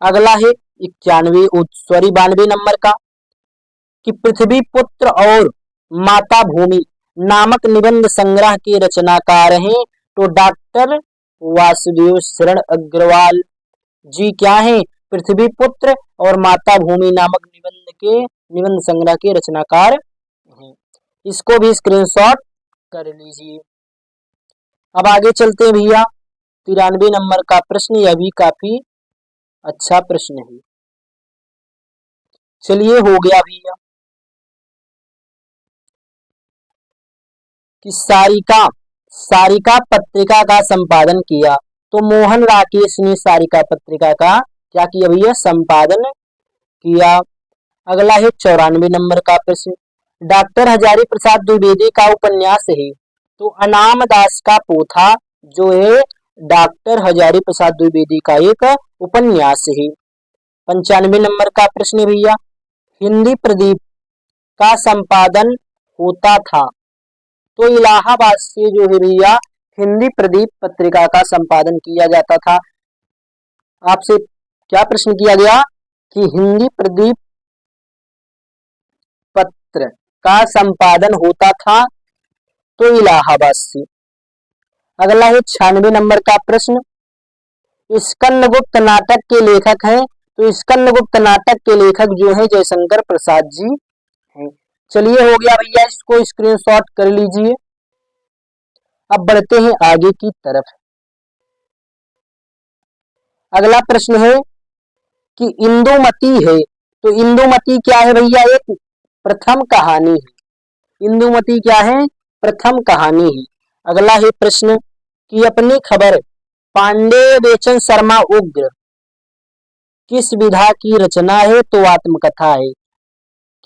अगला है 92 नंबर का, कि पृथ्वी पुत्र और माता भूमि नामक निबंध संग्रह के रचनाकार हैं तो डॉक्टर वासुदेव शरण अग्रवाल जी क्या हैं? पृथ्वी पुत्र और माता भूमि नामक निबंध संग्रह के रचनाकार हैं। इसको भी स्क्रीनशॉट कर लीजिए। अब आगे चलते हैं भैया 93 नंबर का प्रश्न, यह भी काफी अच्छा प्रश्न है। चलिए हो गया भैया, कि सारिका पत्रिका का संपादन किया तो मोहन राकेश ने सारिका पत्रिका का क्या किया भैया? संपादन किया। अगला है 94 नंबर का प्रश्न, डॉक्टर हजारी प्रसाद द्विवेदी का उपन्यास है तो अनाम दास का पोथा जो है डॉक्टर हजारी प्रसाद द्विवेदी का एक उपन्यास है। 95 नंबर का प्रश्न भैया, हिंदी प्रदीप का संपादन होता था तो इलाहाबाद से जो है भैया हिंदी प्रदीप पत्रिका का संपादन किया जाता था। आपसे क्या प्रश्न किया गया कि हिंदी प्रदीप पत्र का संपादन होता था तो इलाहाबाद से। अगला है 96 नंबर का प्रश्न, स्कंदगुप्त नाटक के लेखक हैं तो स्कंदगुप्त नाटक के लेखक जो है जयशंकर प्रसाद जी हैं। चलिए हो गया भैया, इसको स्क्रीनशॉट कर लीजिए। अब बढ़ते हैं आगे की तरफ। अगला प्रश्न है कि इंदुमती है तो इंदुमती क्या है भैया? एक प्रथम कहानी है। इंदुमती क्या है? प्रथम कहानी है। अगला है प्रश्न कि अपनी खबर पांडेय बेचन शर्मा उग्र किस विधा की रचना है तो आत्मकथा है।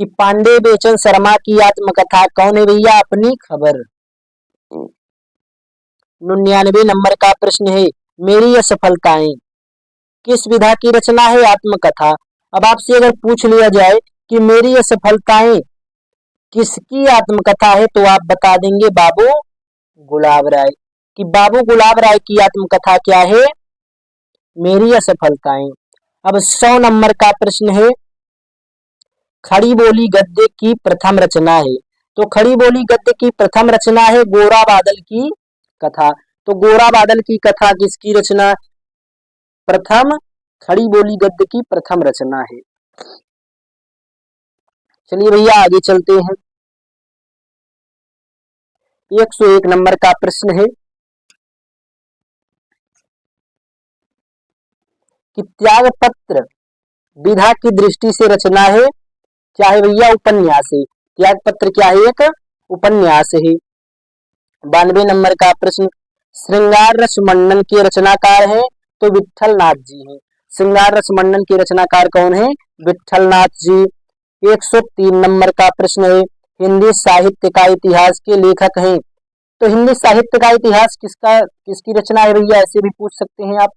कि पांडेय बेचन शर्मा की आत्मकथा कौन है भैया? अपनी खबर। 99 नंबर का प्रश्न है, मेरी असफलताएं किस विधा की रचना है? आत्मकथा। अब आपसे अगर पूछ लिया जाए कि मेरी असफलताएं किसकी आत्मकथा है तो आप बता देंगे बाबू गुलाब राय। कि बाबू गुलाब राय की आत्मकथा क्या है? मेरी असफलताएं। अब 100 नंबर का प्रश्न है, खड़ी बोली गद्य की प्रथम रचना है। तो खड़ी बोली गद्य की प्रथम रचना है गोरा बादल की कथा। तो गोरा बादल की कथा किसकी रचना? प्रथम खड़ी बोली गद्य की प्रथम रचना है। चलिए भैया आगे चलते हैं। 101 नंबर का प्रश्न है कि त्याग पत्र विधा की दृष्टि से रचना है, क्या है भैया? उपन्यास है। त्याग पत्र क्या है? एक उपन्यास है। 92 नंबर का प्रश्न, श्रृंगार रस मंडन के रचनाकार हैं? तो विट्ठल नाथ जी हैं। श्रृंगार रस मंडन के रचनाकार कौन है? विट्ठल नाथ जी। 103 नंबर का प्रश्न है, हिंदी साहित्य का इतिहास के लेखक हैं? तो हिंदी साहित्य का इतिहास किसकी रचना है भैया? ऐसे भी पूछ सकते हैं आप।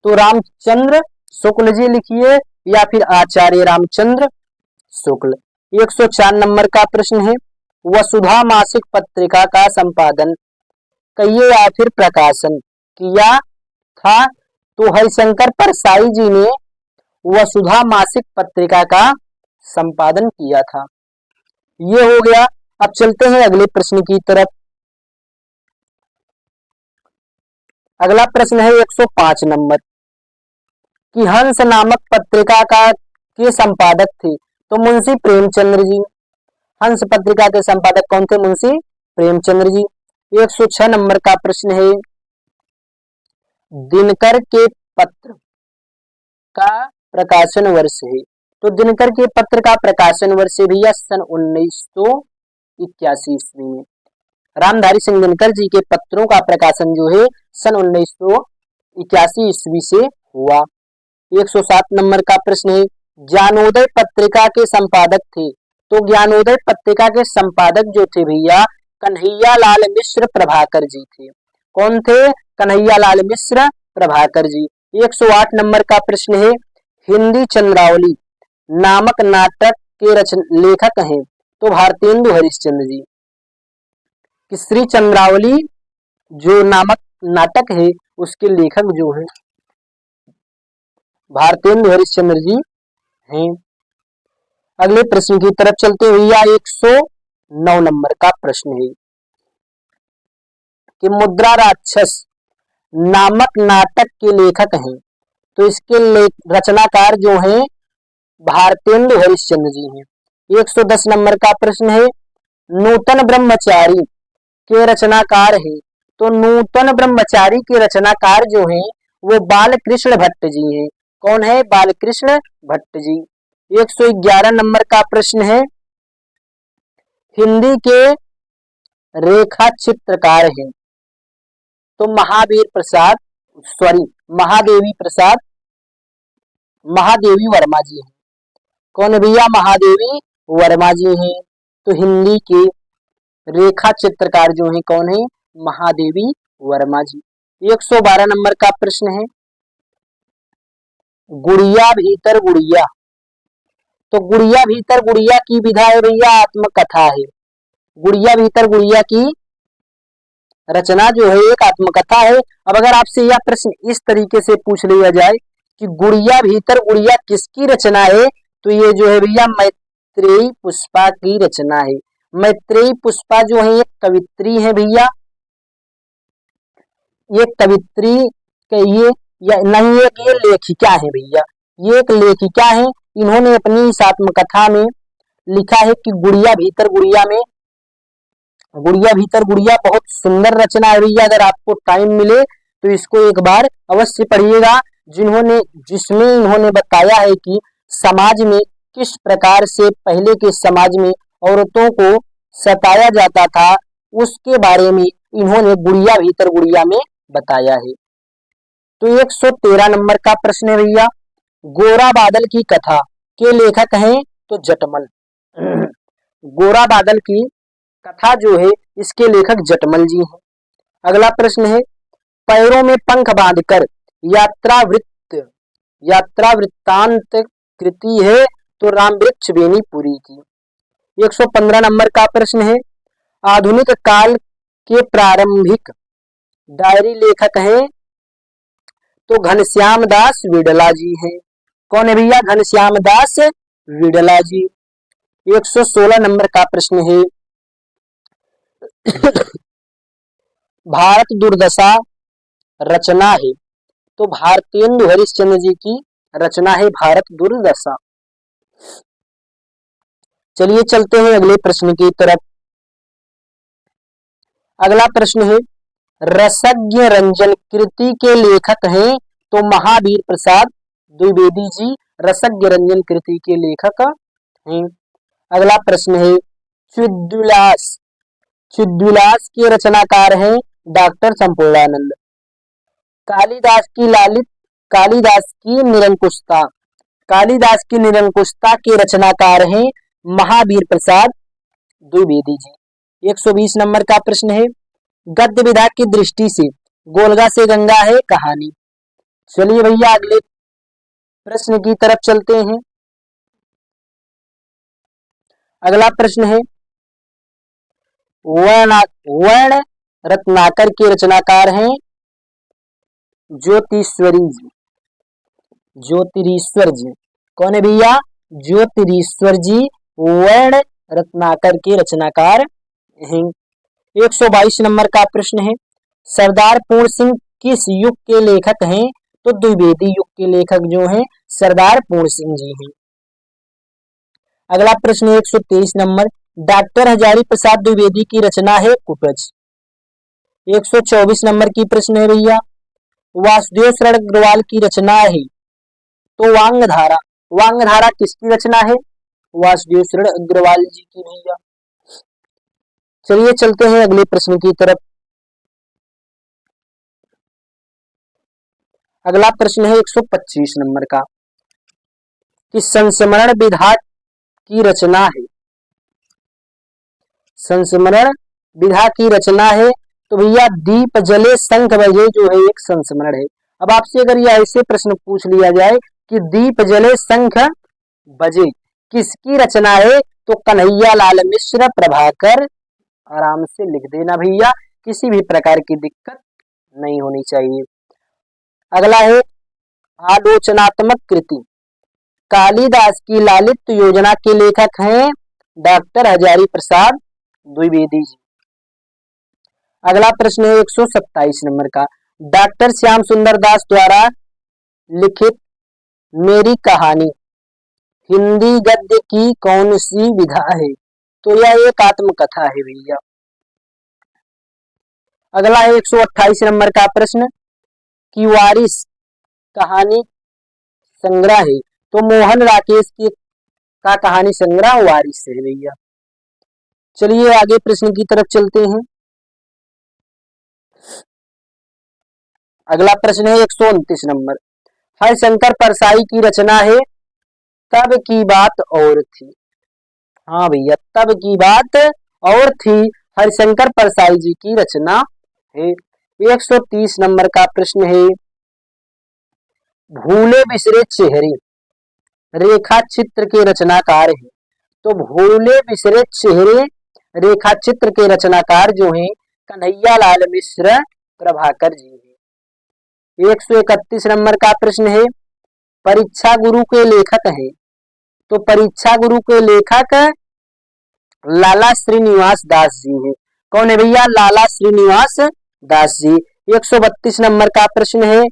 तो रामचंद्र शुक्ल जी लिखिए, या फिर आचार्य रामचंद्र शुक्ल। 104 नंबर का प्रश्न है, वसुधा मासिक पत्रिका का संपादन कहिए या फिर प्रकाशन किया था? तो हरिशंकर परसाई जी ने वसुधा मासिक पत्रिका का संपादन किया था। ये हो गया। अब चलते हैं अगले प्रश्न की तरफ। अगला प्रश्न है 105 नंबर, कि हंस नामक पत्रिका के संपादक थे? तो मुंशी प्रेमचंद्र जी। हंस पत्रिका के संपादक कौन थे? मुंशी प्रेमचंद्र जी। 106 नंबर का प्रश्न है, दिनकर के पत्र का प्रकाशन वर्ष है? तो दिनकर के पत्र का प्रकाशन वर्ष है भैया सन 1981 ईस्वी में। रामधारी सिंह दिनकर जी के पत्रों का प्रकाशन जो है सन 1981 ईस्वी से हुआ। 107 नंबर का प्रश्न है, ज्ञानोदय पत्रिका के संपादक थे? तो ज्ञानोदय पत्रिका के संपादक जो थे भैया कन्हैया लाल मिश्र प्रभाकर जी थे। कौन थे? कन्हैया लाल मिश्र प्रभाकर जी। 108 नंबर का प्रश्न है, हिंदी चंद्रावली नामक नाटक के लेखक हैं? तो भारतेंदु हरिश्चंद्र जी। कि श्री चंद्रावली जो नामक नाटक है उसके लेखक जो है भारतेंदु हरिश्चंद्र जी हैं। अगले प्रश्न की तरफ चलते भैया। 109 नंबर का प्रश्न है कि मुद्रा राक्षस नामक नाटक के लेखक हैं? तो इसके रचनाकार जो हैं भारतेंदु हरिश्चंद्र जी हैं। 110 नंबर का प्रश्न है, नूतन ब्रह्मचारी के रचनाकार हैं? तो नूतन ब्रह्मचारी के रचनाकार जो हैं वो बालकृष्ण भट्ट जी हैं। कौन है? बालकृष्ण भट्ट जी। 111 नंबर का प्रश्न है, हिंदी के रेखा चित्रकार हैं? तो महादेवी वर्मा जी हैं। कौन है भैया? महादेवी वर्मा जी हैं। तो हिंदी के रेखा चित्रकार जो हैं कौन है? महादेवी वर्मा जी। 112 नंबर का प्रश्न है, गुड़िया भीतर गुड़िया। तो गुड़िया भीतर गुड़िया की विधा है भैया आत्मकथा है। गुड़िया भीतर गुड़िया की रचना जो है एक आत्मकथा है। अब अगर आपसे यह प्रश्न इस तरीके से पूछ लिया जाए कि गुड़िया भीतर गुड़िया किसकी रचना है? तो ये जो है भैया मैत्रेयी पुष्पा की रचना है। मैत्रेयी पुष्पा जो है एक कवित्री है भैया। ये कवित्री कहिए या नहीं, ये लेखिका है भैया। ये एक लेखिका है। इन्होंने अपनी इस आत्मकथा में लिखा है कि गुड़िया भीतर गुड़िया में, गुड़िया भीतर गुड़िया बहुत सुंदर रचना है भैया। अगर आपको टाइम मिले तो इसको एक बार अवश्य पढ़िएगा। जिसमें इन्होंने बताया है कि समाज में किस प्रकार से पहले के समाज में औरतों को सताया जाता था, उसके बारे में इन्होंने गुड़िया भीतर गुड़िया में बताया है। तो 113 नंबर का प्रश्न है भैया, गोरा बादल की कथा के लेखक हैं? तो जटमल। गोरा बादल की कथा जो है इसके लेखक जटमल जी हैं। अगला प्रश्न है, पैरों में पंख बांधकर यात्रा वृत्तांत कृति है? तो रामवृक्ष बेनीपुरी की। 115 नंबर का प्रश्न है, आधुनिक काल के प्रारंभिक डायरी लेखक हैं? तो घनश्याम दास विड़ला जी हैं। कौन है भैया? घनश्याम दास विड़ला जी। 116 नंबर का प्रश्न है भारत दुर्दशा रचना है? तो भारतेंदु हरिश्चंद्र जी की रचना है भारत दुर्दशा। चलिए चलते हैं अगले प्रश्न की तरफ। अगला प्रश्न है रसज्ञ रंजन कृति के लेखक हैं? तो महावीर प्रसाद द्विवेदी जी रसज्ञ रंजन कृति के लेखक हैं। अगला प्रश्न है चिद्विलास चिद्विलास के रचनाकार हैं डॉक्टर संपूर्णानंद। कालिदास की लालित कालिदास की निरंकुशता कालिदास की निरंकुशता के रचनाकार हैं महावीर प्रसाद द्विवेदी जी। 120 नंबर का प्रश्न है गद्य विधा की दृष्टि से गोलगा से गंगा है कहानी। चलिए भैया अगले प्रश्न की तरफ चलते हैं। अगला प्रश्न है वर्ण रत्नाकर के रचनाकार हैं ज्योतिरीश्वर जी। ज्योतिरीश्वर जी कौन है भैया? ज्योतिरीश्वर जी वर्ण रत्नाकर के रचनाकार हैं। 122 नंबर का प्रश्न है सरदार पूर्ण सिंह किस युग के लेखक हैं? तो द्विवेदी युग के लेखक जो हैं सरदार पूर्ण सिंह जी हैं। अगला प्रश्न 123 नंबर डॉक्टर हजारी प्रसाद द्विवेदी की रचना है कुटज। 124 नंबर की प्रश्न है भैया वासुदेव शरण अग्रवाल की रचना है? तो वांगधारा। वांगधारा किसकी रचना है? वासुदेव शरण अग्रवाल जी की भैया। चलिए चलते हैं अगले प्रश्न की तरफ। अगला प्रश्न है 125 नंबर का कि संस्मरण विधा की रचना है? संस्मरण विधा की रचना है तो भैया दीप जले शंख बजे जो है एक संस्मरण है। अब आपसे अगर यह ऐसे प्रश्न पूछ लिया जाए कि दीप जले शंख बजे किसकी रचना है? तो कन्हैया लाल मिश्र प्रभाकर। आराम से लिख देना भैया, किसी भी प्रकार की दिक्कत नहीं होनी चाहिए। अगला है आलोचनात्मक कृति। कालिदास की लालित योजना के लेखक हैं डॉक्टर हजारी प्रसाद द्विवेदी जी। अगला प्रश्न है 127 नंबर का डॉक्टर श्याम सुंदर दास द्वारा लिखित मेरी कहानी हिंदी गद्य की कौन सी विधा है? तो यह एक आत्मकथा है भैया। अगला है 128 नंबर का प्रश्न कि वारिस कहानी संग्रह है? तो मोहन राकेश की का कहानी संग्रह वारिस है भैया। चलिए आगे प्रश्न की तरफ चलते हैं। अगला प्रश्न है 129 नंबर हरिशंकर परसाई की रचना है तब की बात और थी। हाँ भैया तब की बात और थी हरिशंकर परसाई जी की रचना है। 130 नंबर का प्रश्न है भूले बिसरे चेहरे रेखा चित्र के रचनाकार है? तो भूले बिसरे चेहरे रेखा चित्र के रचनाकार जो हैं कन्हैया लाल मिश्र प्रभाकर जी हैं। 131 नंबर का प्रश्न है परीक्षा गुरु के लेखक हैं? तो परीक्षा गुरु के लेखक लाला श्रीनिवास दास जी हैं। कौन है भैया? लाला श्रीनिवास दास जी। 132 नंबर का प्रश्न है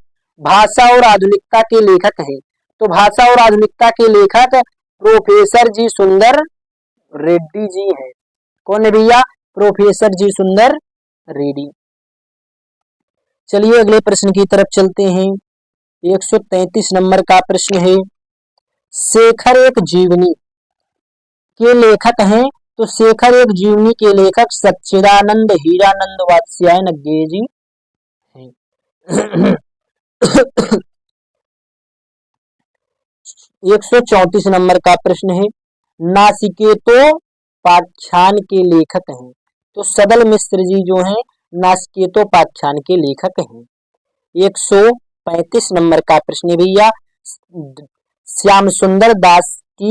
भाषा और आधुनिकता के लेखक हैं? तो भाषा और आधुनिकता के लेखक प्रोफेसर जी सुंदर रेड्डी जी हैं। कौन है भैया? प्रोफेसर जी सुंदर रेड्डी। चलिए अगले प्रश्न की तरफ चलते हैं। 133 नंबर का प्रश्न है शेखर एक जीवनी के लेखक हैं? तो शेखर एक जीवनी के लेखक सच्चिदानंद हीरानंद वात्स्यायन नग्गे जी हैं। 134 नंबर का प्रश्न है नासिकेतोपाख्यान के लेखक हैं? तो सदल मिश्र जी जो हैं नासिकेतोपाख्यान के लेखक हैं। 135 नंबर का प्रश्न है भैया श्याम सुंदर दास की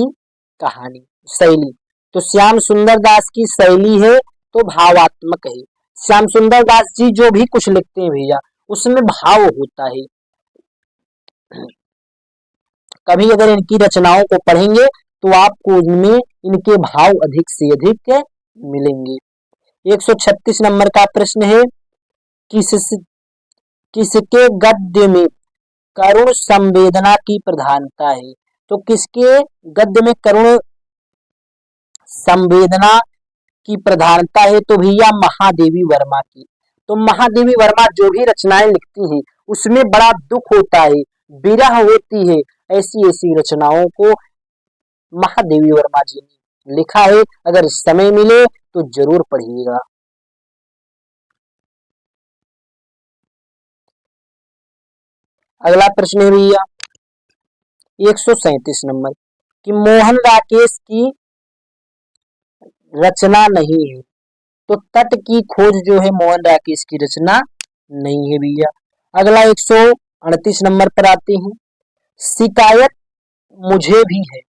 कहानी शैली। तो श्याम सुंदर दास की शैली है तो भावात्मक है। श्याम सुंदर दास जी जो भी कुछ लिखते हैं भैया उसमें भाव होता है। कभी अगर इनकी रचनाओं को पढ़ेंगे तो आपको उनमें इनके भाव अधिक से अधिक मिलेंगे। 136 नंबर का प्रश्न है, किस किसके गद्य में करुण संवेदना की प्रधानता है? तो किसके गद्य में करुण संवेदना की प्रधानता है? तो भैया महादेवी वर्मा की। तो महादेवी वर्मा जो भी रचनाएं लिखती हैं उसमें बड़ा दुख होता है, विरह होती है। ऐसी ऐसी रचनाओं को महादेवी वर्मा जी ने लिखा है। अगर समय मिले तो जरूर पढ़िएगा। अगला प्रश्न है भैया 137 नंबर कि मोहन राकेश की रचना नहीं है। तो तट की खोज जो है मोहन राकेश की रचना नहीं है भैया। अगला 138 नंबर पर आते हैं, शिकायत मुझे भी है।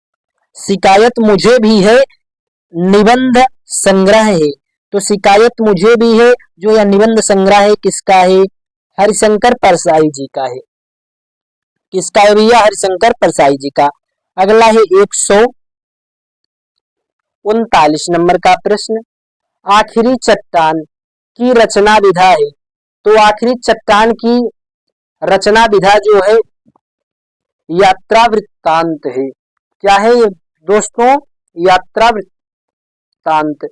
शिकायत मुझे भी है निबंध संग्रह है। तो शिकायत मुझे भी है जो यह निबंध संग्रह है किसका है? हरिशंकर परसाई जी का है। किसका है भैया? हरिशंकर परसाई जी का। अगला है 139 नंबर का प्रश्न, आखिरी चट्टान की रचना विधा है। तो आखिरी चट्टान की रचना विधा जो है यात्रा वृत्तांत है। क्या है ये दोस्तों? यात्रा वृत्तांत।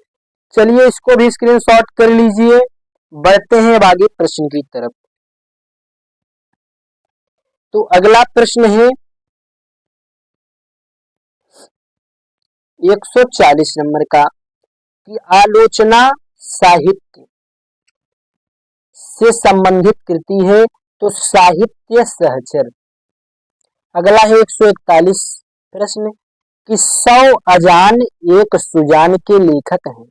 चलिए इसको भी स्क्रीनशॉट कर लीजिए। बढ़ते हैं अब आगे प्रश्न की तरफ। तो अगला प्रश्न है 140 नंबर का कि आलोचना साहित्य से संबंधित कृति है। तो साहित्य सहचर। अगला है 141 प्रश्न कि 100 अजान एक सुजान के लेखक हैं।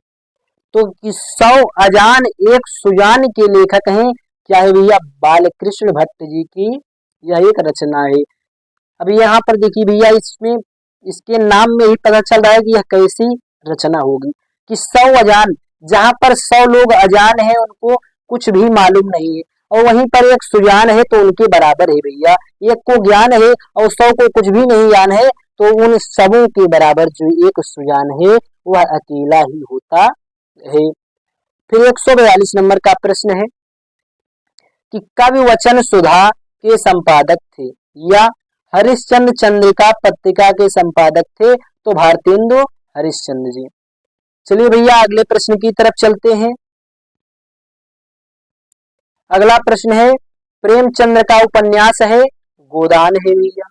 तो कि 100 अजान एक सुजान के लेखक हैं। क्या है भैया? बालकृष्ण भट्ट जी की यह एक रचना है। अभी यहाँ पर देखिए भैया इसमें इसके नाम में ही पता चल रहा है कि यह कैसी रचना होगी कि 100 अजान, जहां पर 100 लोग अजान हैं उनको कुछ भी मालूम नहीं है, और वहीं पर एक सुजान है तो उनके बराबर है भैया। एक को ज्ञान है और 100 को कुछ भी नहीं ज्ञान है, तो उन सबों के बराबर जो एक सुजान है वह अकेला ही होता है। फिर 142 नंबर का प्रश्न है कि कवि वचन सुधा के संपादक थे या हरिश्चंद्र चंद्रिका पत्रिका के संपादक थे। तो भारतेंदु हरिश्चंद्र जी। चलिए भैया अगले प्रश्न की तरफ चलते हैं। अगला प्रश्न है, प्रेमचंद्र का उपन्यास है गोदान है भैया।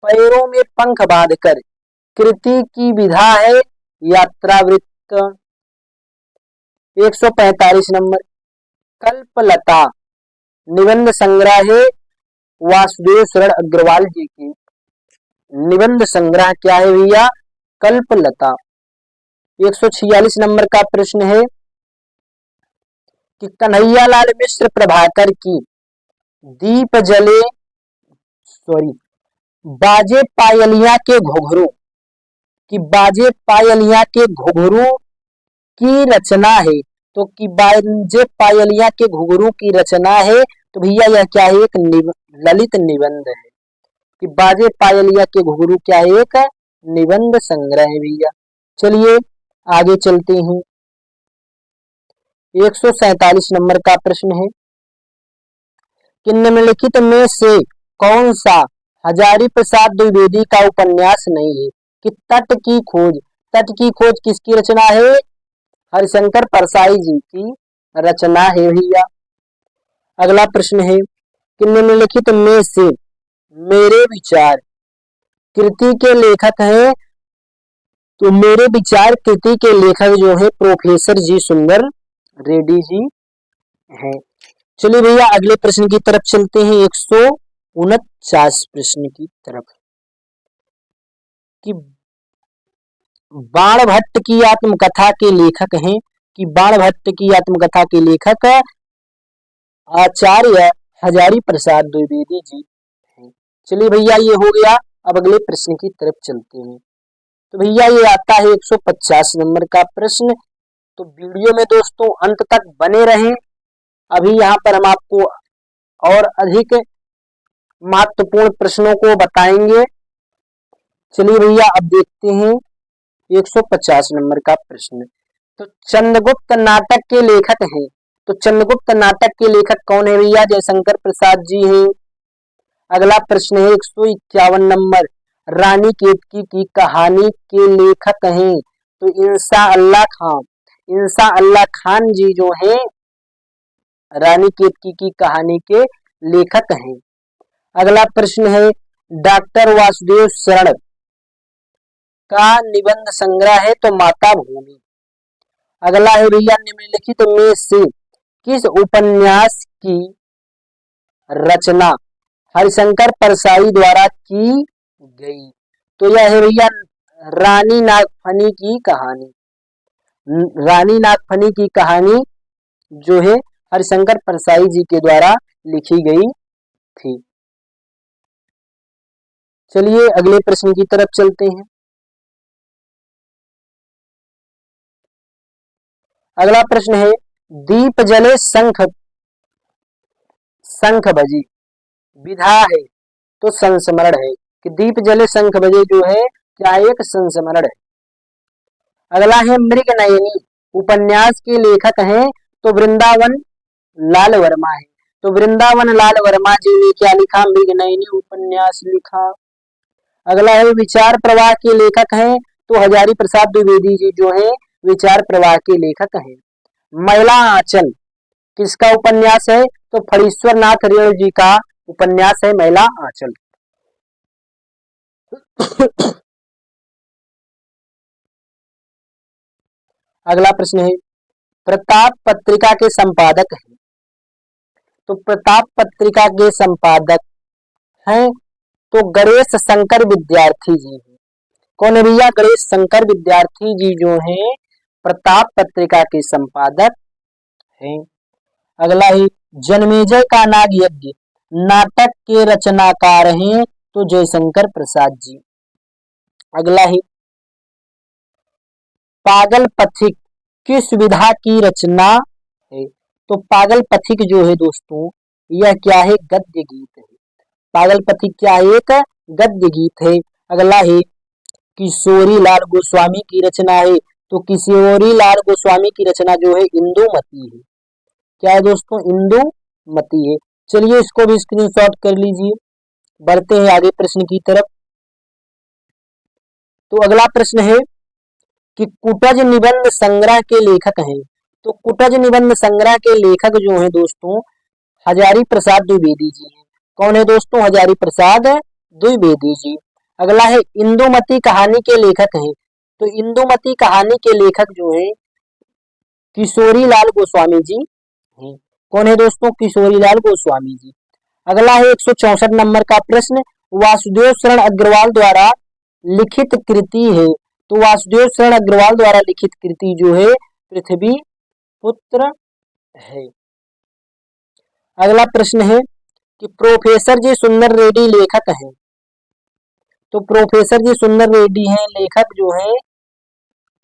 पैरों में पंख बांधकर कृति की विधा है यात्रावृत्त। 145 नंबर, कल्पलता निबंध संग्रह है वासुदेव शरण अग्रवाल जी की। निबंध संग्रह क्या है भैया? कल्पलता। 146 नंबर का प्रश्न है कि कन्हैयालाल मिश्र प्रभाकर की दीप जले बाजे पायलिया के घुघरू कि बाजे पायलिया के घुघरू की रचना है। तो कि बाजे पायलिया के घुघरू की रचना है। तो भैया यह क्या है? एक ललित निबंध है कि बाजे पायलिया के घुघरू क्या है? एक निबंध संग्रह है भैया। चलिए आगे चलते हैं। 147 नंबर का प्रश्न है कि निम्नलिखित में से कौन सा हजारी प्रसाद द्विवेदी का उपन्यास नहीं है? कि तट की खोज। तट की खोज किसकी रचना है? हरिशंकर परसाई जी की रचना है भैया। अगला प्रश्न है कि निम्नलिखित में से मेरे विचार कृति के लेखक हैं। तो मेरे विचार कृति के लेखक जो है प्रोफेसर जी सुंदर रेड्डी जी हैं। चलिए भैया अगले प्रश्न की तरफ चलते हैं। 149 प्रश्न की तरफ कि बाणभट्ट की आत्मकथा के लेखक हैं। कि बाणभट्ट की आत्मकथा के लेखक आचार्य हजारी प्रसाद द्विवेदी जी हैं। चलिए भैया ये हो गया। अब अगले प्रश्न की तरफ चलते हैं। तो भैया ये आता है 150 नंबर का प्रश्न तो वीडियो में दोस्तों अंत तक बने रहें। अभी यहाँ पर हम आपको और अधिक महत्वपूर्ण प्रश्नों को बताएंगे। चलिए भैया अब देखते हैं 150 नंबर का प्रश्न। तो चंद्रगुप्त नाटक के लेखक हैं, तो चंद्रगुप्त नाटक के लेखक कौन है भैया? जयशंकर प्रसाद जी हैं। अगला प्रश्न है 151 नंबर, रानी केतकी की कहानी के लेखक हैं, तो इंसा अल्लाह खान। इंसा अल्लाह खान जी जो हैं रानी केतकी की कहानी के लेखक हैं। अगला प्रश्न है डॉक्टर वासुदेव शरण का निबंध संग्रह है, तो माता भूमि। अगला है भैया निम्नलिखित में से किस उपन्यास की रचना हरिशंकर परसाई द्वारा की गई? तो यह है भैया रानी नागफनी की कहानी। रानी नागफनी की कहानी जो है हरिशंकर परसाई जी के द्वारा लिखी गई थी। चलिए अगले प्रश्न की तरफ चलते हैं। अगला प्रश्न है दीप जले शंख शंख बजी विधा है, तो संस्मरण है कि दीप जले शंख बजे जो है क्या एक संस्मरण है। अगला है मृग नयनी उपन्यास के लेखक हैं, तो वृंदावन लाल वर्मा है। तो वृंदावन लाल वर्मा जी ने क्या लिखा? मृग नयनी उपन्यास लिखा। अगला है विचार प्रवाह के लेखक हैं, तो हजारी प्रसाद द्विवेदी जी जो है विचार प्रवाह के लेखक हैं। महिला आंचल किसका उपन्यास है? तो फणीश्वर नाथ रेणु जी का उपन्यास है महिला आंचल। अगला प्रश्न है प्रताप पत्रिका के संपादक हैं, तो प्रताप पत्रिका के संपादक हैं तो गणेश शंकर विद्यार्थी जी हैं। कौन है भैया? गणेश शंकर विद्यार्थी जी जो हैं प्रताप पत्रिका के संपादक हैं। अगला है जन्मेजय का नाग यज्ञ नाटक के रचनाकार हैं, तो जयशंकर प्रसाद जी। अगला है पागल पथिक किस विधा की रचना है? तो पागल पथिक जो है दोस्तों यह क्या है? गद्य गीत है। पागल पथिक क्या है? एक गद्य गीत है। अगला है किशोरी लाल गोस्वामी की रचना है, तो किशोरी लाल गोस्वामी की रचना जो है इंदुमती है। क्या है दोस्तों? इंदुमती है। चलिए इसको भी स्क्रीनशॉट कर लीजिए। बढ़ते हैं आगे प्रश्न की तरफ। तो अगला प्रश्न है कि कुटज निबंध संग्रह के लेखक हैं, तो कुटज निबंध संग्रह के लेखक जो हैं दोस्तों हजारी प्रसाद द्विवेदी जी हैं। कौन है दोस्तों? हजारी प्रसाद द्विवेदी जी। अगला है इंदुमती कहानी के लेखक हैं, तो इंदुमती कहानी के लेखक जो है किशोरी लाल गोस्वामी जी हैं। कौन है दोस्तों? किशोरी लाल गोस्वामी जी। अगला है 164 नंबर का प्रश्न वासुदेव शरण अग्रवाल द्वारा लिखित कृति है, तो वासुदेव शरण अग्रवाल द्वारा लिखित कृति जो है पृथ्वी पुत्र है। अगला प्रश्न है कि प्रोफेसर जी सुंदर रेड्डी लेखक हैं, तो प्रोफेसर जी सुंदर रेड्डी हैं लेखक जो है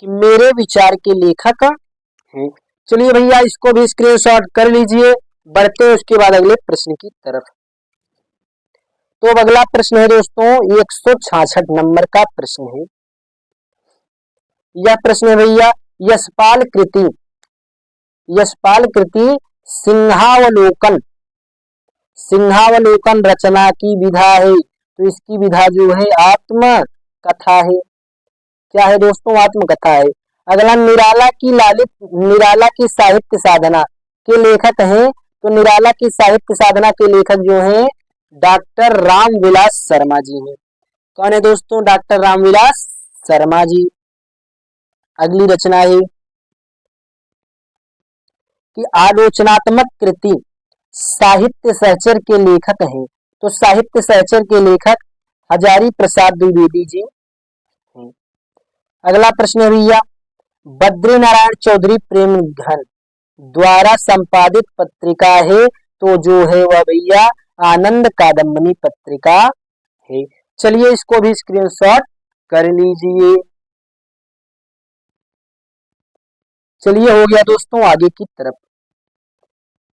कि मेरे विचार के लेखक हैं। चलिए भैया इसको भी स्क्रीनशॉट कर लीजिए। बढ़ते हैं उसके बाद अगले प्रश्न की तरफ। तो अब अगला प्रश्न है दोस्तों 166 नंबर का प्रश्न है। यह प्रश्न है भैया यशपाल कृति सिंहावलोकन सिंहावलोकन रचना की विधा है, तो इसकी विधा जो है आत्म कथा है। क्या है दोस्तों? आत्मकथा है। अगला निराला की साहित्य साधना के लेखक हैं, तो निराला की साहित्य साधना के लेखक जो हैं डॉक्टर रामविलास शर्मा जी हैं। कौन है दोस्तों? डॉक्टर रामविलास शर्मा जी। अगली रचना है कि आलोचनात्मक कृति साहित्य सहचर के लेखक हैं, तो साहित्य सहचर के लेखक हजारी प्रसाद द्विवेदी जी हैं। अगला प्रश्न है भैया बद्री नारायण चौधरी प्रेम घन द्वारा संपादित पत्रिका है, तो जो है वह भैया आनंद कादम्बनी पत्रिका है। चलिए इसको भी स्क्रीनशॉट कर लीजिए। चलिए हो गया दोस्तों आगे की तरफ।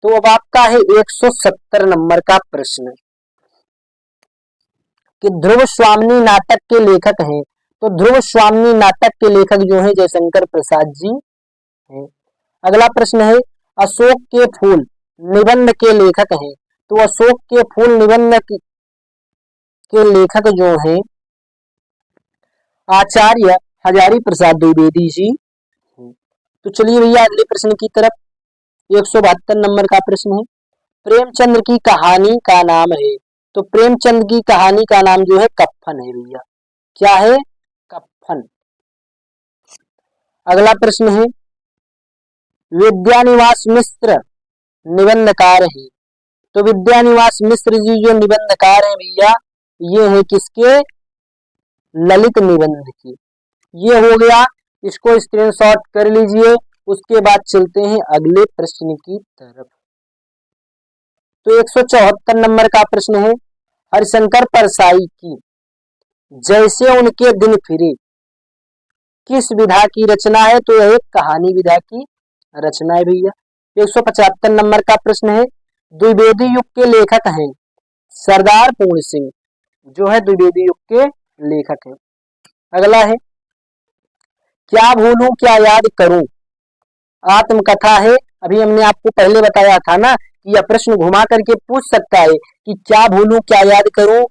तो अब आपका है 170 नंबर का प्रश्न कि ध्रुव स्वामिनी नाटक के लेखक हैं। तो ध्रुव स्वामिनी नाटक के लेखक जो हैं जयशंकर प्रसाद जी हैं। अगला प्रश्न है अशोक के फूल निबंध के लेखक हैं। तो अशोक के फूल निबंध के लेखक जो हैं आचार्य हजारी प्रसाद द्विवेदी जी। तो चलिए भैया अगले प्रश्न की तरफ। 172 नंबर का प्रश्न है प्रेमचंद्र की कहानी का नाम है। तो प्रेमचंद की कहानी का नाम जो है कप्पन है भैया। क्या है? कप्पन। अगला प्रश्न है विद्यानिवास मिश्र निबंधकार है। तो विद्यानिवास मिश्र जी जो निबंधकार हैं भैया ये है किसके? ललित निबंध की। ये हो गया, इसको स्क्रीनशॉट कर लीजिए। उसके बाद चलते हैं अगले प्रश्न की तरफ। तो 174 नंबर का प्रश्न है हरिशंकर परसाई की जैसे उनके दिन फिरे किस विधा की रचना है। तो यह एक कहानी विधा की रचना है भैया। 175 नंबर का प्रश्न है द्विवेदी युग के लेखक हैं सरदार पूर्ण सिंह जो है द्विवेदी युग के लेखक हैं। अगला है क्या भूलूं क्या याद करूं आत्मकथा है। अभी हमने आपको पहले बताया था ना कि यह प्रश्न घुमा करके पूछ सकता है कि क्या भूलूं क्या याद करूं।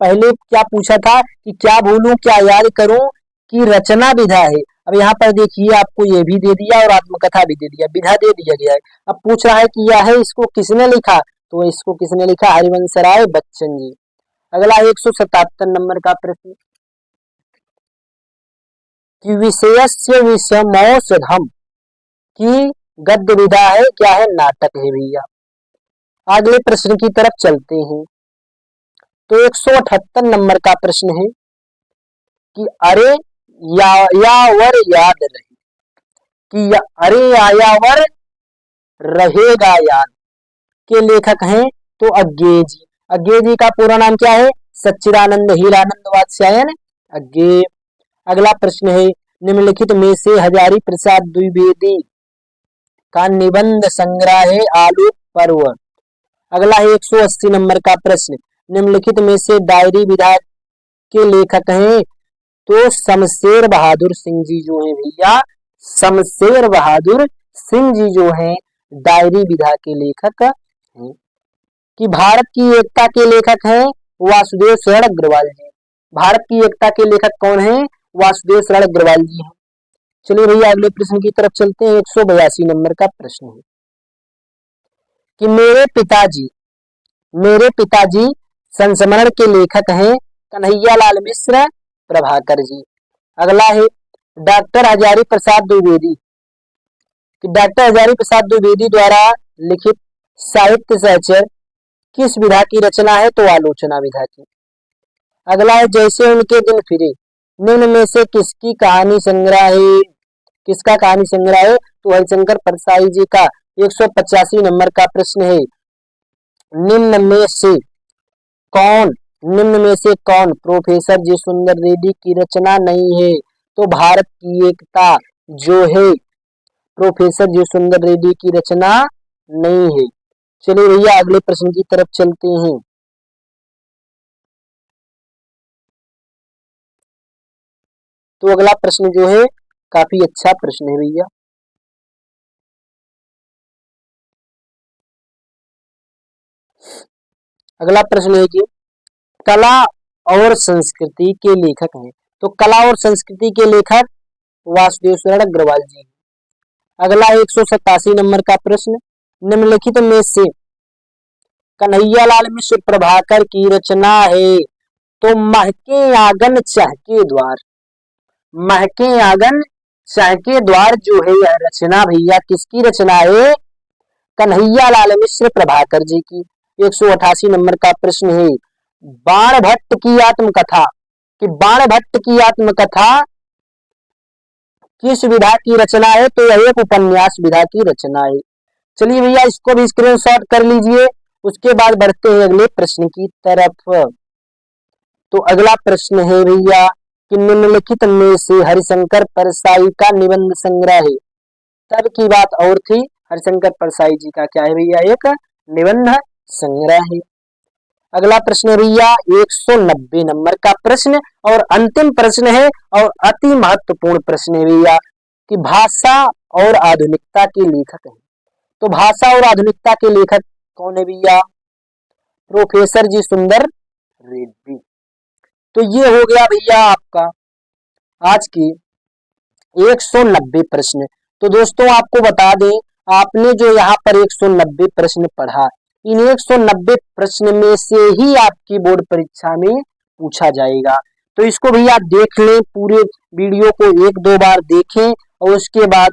पहले क्या पूछा था कि क्या भूलूं क्या याद करूं की रचना विधा है। अब यहाँ पर देखिए आपको ये भी दे दिया और आत्मकथा भी दे दिया, विधा दे दिया गया है। अब पूछ रहा है कि यह है इसको किसने लिखा। तो इसको किसने लिखा? हरिवंश राय बच्चन जी। अगला 177 नंबर का प्रश्न कि विषयस्य विषमौषधम की गद्य विधा है। क्या है? नाटक है भैया। अगले प्रश्न की तरफ चलते हैं। तो 178 नंबर का प्रश्न है कि अरे यायावर याद रहे कि अरे यायावर रहेगा याद के लेखक हैं तो अज्ञे जी। अज्ञे जी का पूरा नाम क्या है? सच्चिदानंद हीरानंद वात्स्यायन अज्ञे। अगला प्रश्न है निम्नलिखित में से हजारी प्रसाद द्विवेदी का निबंध संग्रह है आलोक पर्व। अगला है 180 नंबर का प्रश्न निम्नलिखित में से डायरी विधा के लेखक हैं तो शमशेर बहादुर सिंह जी जो हैं भैया शमशेर बहादुर सिंह जी जो हैं डायरी विधा के लेखक हैं। कि भारत की एकता के लेखक हैं वासुदेव शरण अग्रवाल जी। भारत की एकता के लेखक कौन है? वासुदेव शरण अग्रवाल जी हैं। चलिए भैया अगले प्रश्न की तरफ चलते हैं। 182 नंबर का प्रश्न है कि मेरे पिताजी संस्मरण के लेखक हैं कन्हैयालाल मिश्र प्रभाकर जी। अगला है डॉक्टर हजारी प्रसाद द्विवेदी कि डॉक्टर हजारी प्रसाद द्विवेदी द्वारा लिखित साहित्य सहचर किस विधा की रचना है। तो आलोचना विधा की। अगला है जैसे उनके दिन फिरे निम्न में से किसकी कहानी संग्रह है। किसका कहानी संग्रह है? तो हरिशंकर परसाई जी का। 185 नंबर का प्रश्न है निम्न में से कौन प्रोफेसर जी सुंदर रेड्डी की रचना नहीं है। तो भारत की एकता जो है प्रोफेसर जी सुंदर रेड्डी की रचना नहीं है। चलिए भैया अगले प्रश्न की तरफ चलते हैं। तो अगला प्रश्न जो है काफी अच्छा प्रश्न है भैया। अगला प्रश्न है कि कला और संस्कृति के लेखक हैं। तो कला और संस्कृति के लेखक वासुदेव शरण अग्रवाल जी। अगला 187 नंबर का प्रश्न निम्नलिखित में से कन्हैयालाल मिश्र प्रभाकर की रचना है। तो महके आंगन चाहके द्वार। महके आंगन चाहके द्वार जो है यह रचना भैया किसकी रचना है? कन्हैयालाल मिश्र प्रभाकर जी की। 188 नंबर का प्रश्न है बाण भट्ट की आत्मकथा कि बाण भट्ट की आत्मकथा किस विधा की रचना है। तो यह एक उपन्यास विधा की रचना है। चलिए भैया इसको भी स्क्रीनशॉट कर लीजिए। उसके बाद बढ़ते हैं अगले प्रश्न की तरफ। तो अगला प्रश्न है भैया कि निम्नलिखित में से हरिशंकर परसाई का निबंध संग्रह है। तब की बात और थी, हरिशंकर परसाई जी का क्या है भैया, एक निबंध संग्रह है। अगला प्रश्न है भैया 190 नंबर का प्रश्न और अंतिम प्रश्न है और अति महत्वपूर्ण प्रश्न है भैया कि भाषा और आधुनिकता के लेखक हैं। तो भाषा और आधुनिकता के लेखक कौन है भैया? प्रोफेसर जी सुंदर रेड्डी। तो ये हो गया भैया आपका आज की 190 प्रश्न। तो दोस्तों आपको बता दें, आपने जो यहाँ पर 190 प्रश्न पढ़ा, इन 190 प्रश्न में से ही आपकी बोर्ड परीक्षा में पूछा जाएगा। तो इसको भैया देख लें, पूरे वीडियो को 1-2 बार देखें और उसके बाद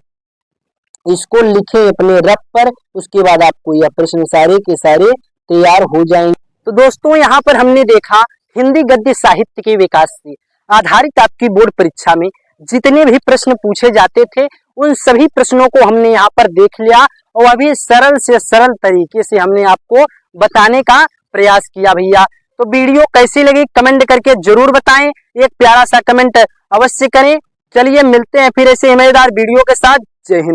इसको लिखें अपने रफ पर। उसके बाद आपको यह प्रश्न सारे के सारे तैयार हो जाएंगे। तो दोस्तों यहाँ पर हमने देखा हिंदी गद्य साहित्य के विकास से आधारित आपकी बोर्ड परीक्षा में जितने भी प्रश्न पूछे जाते थे उन सभी प्रश्नों को हमने यहाँ पर देख लिया और अभी सरल से सरल तरीके से हमने आपको बताने का प्रयास किया भैया। तो वीडियो कैसी लगी कमेंट करके जरूर बताएं, एक प्यारा सा कमेंट अवश्य करें। चलिए मिलते हैं फिर ऐसे मजेदार वीडियो के साथ। जय हिंद।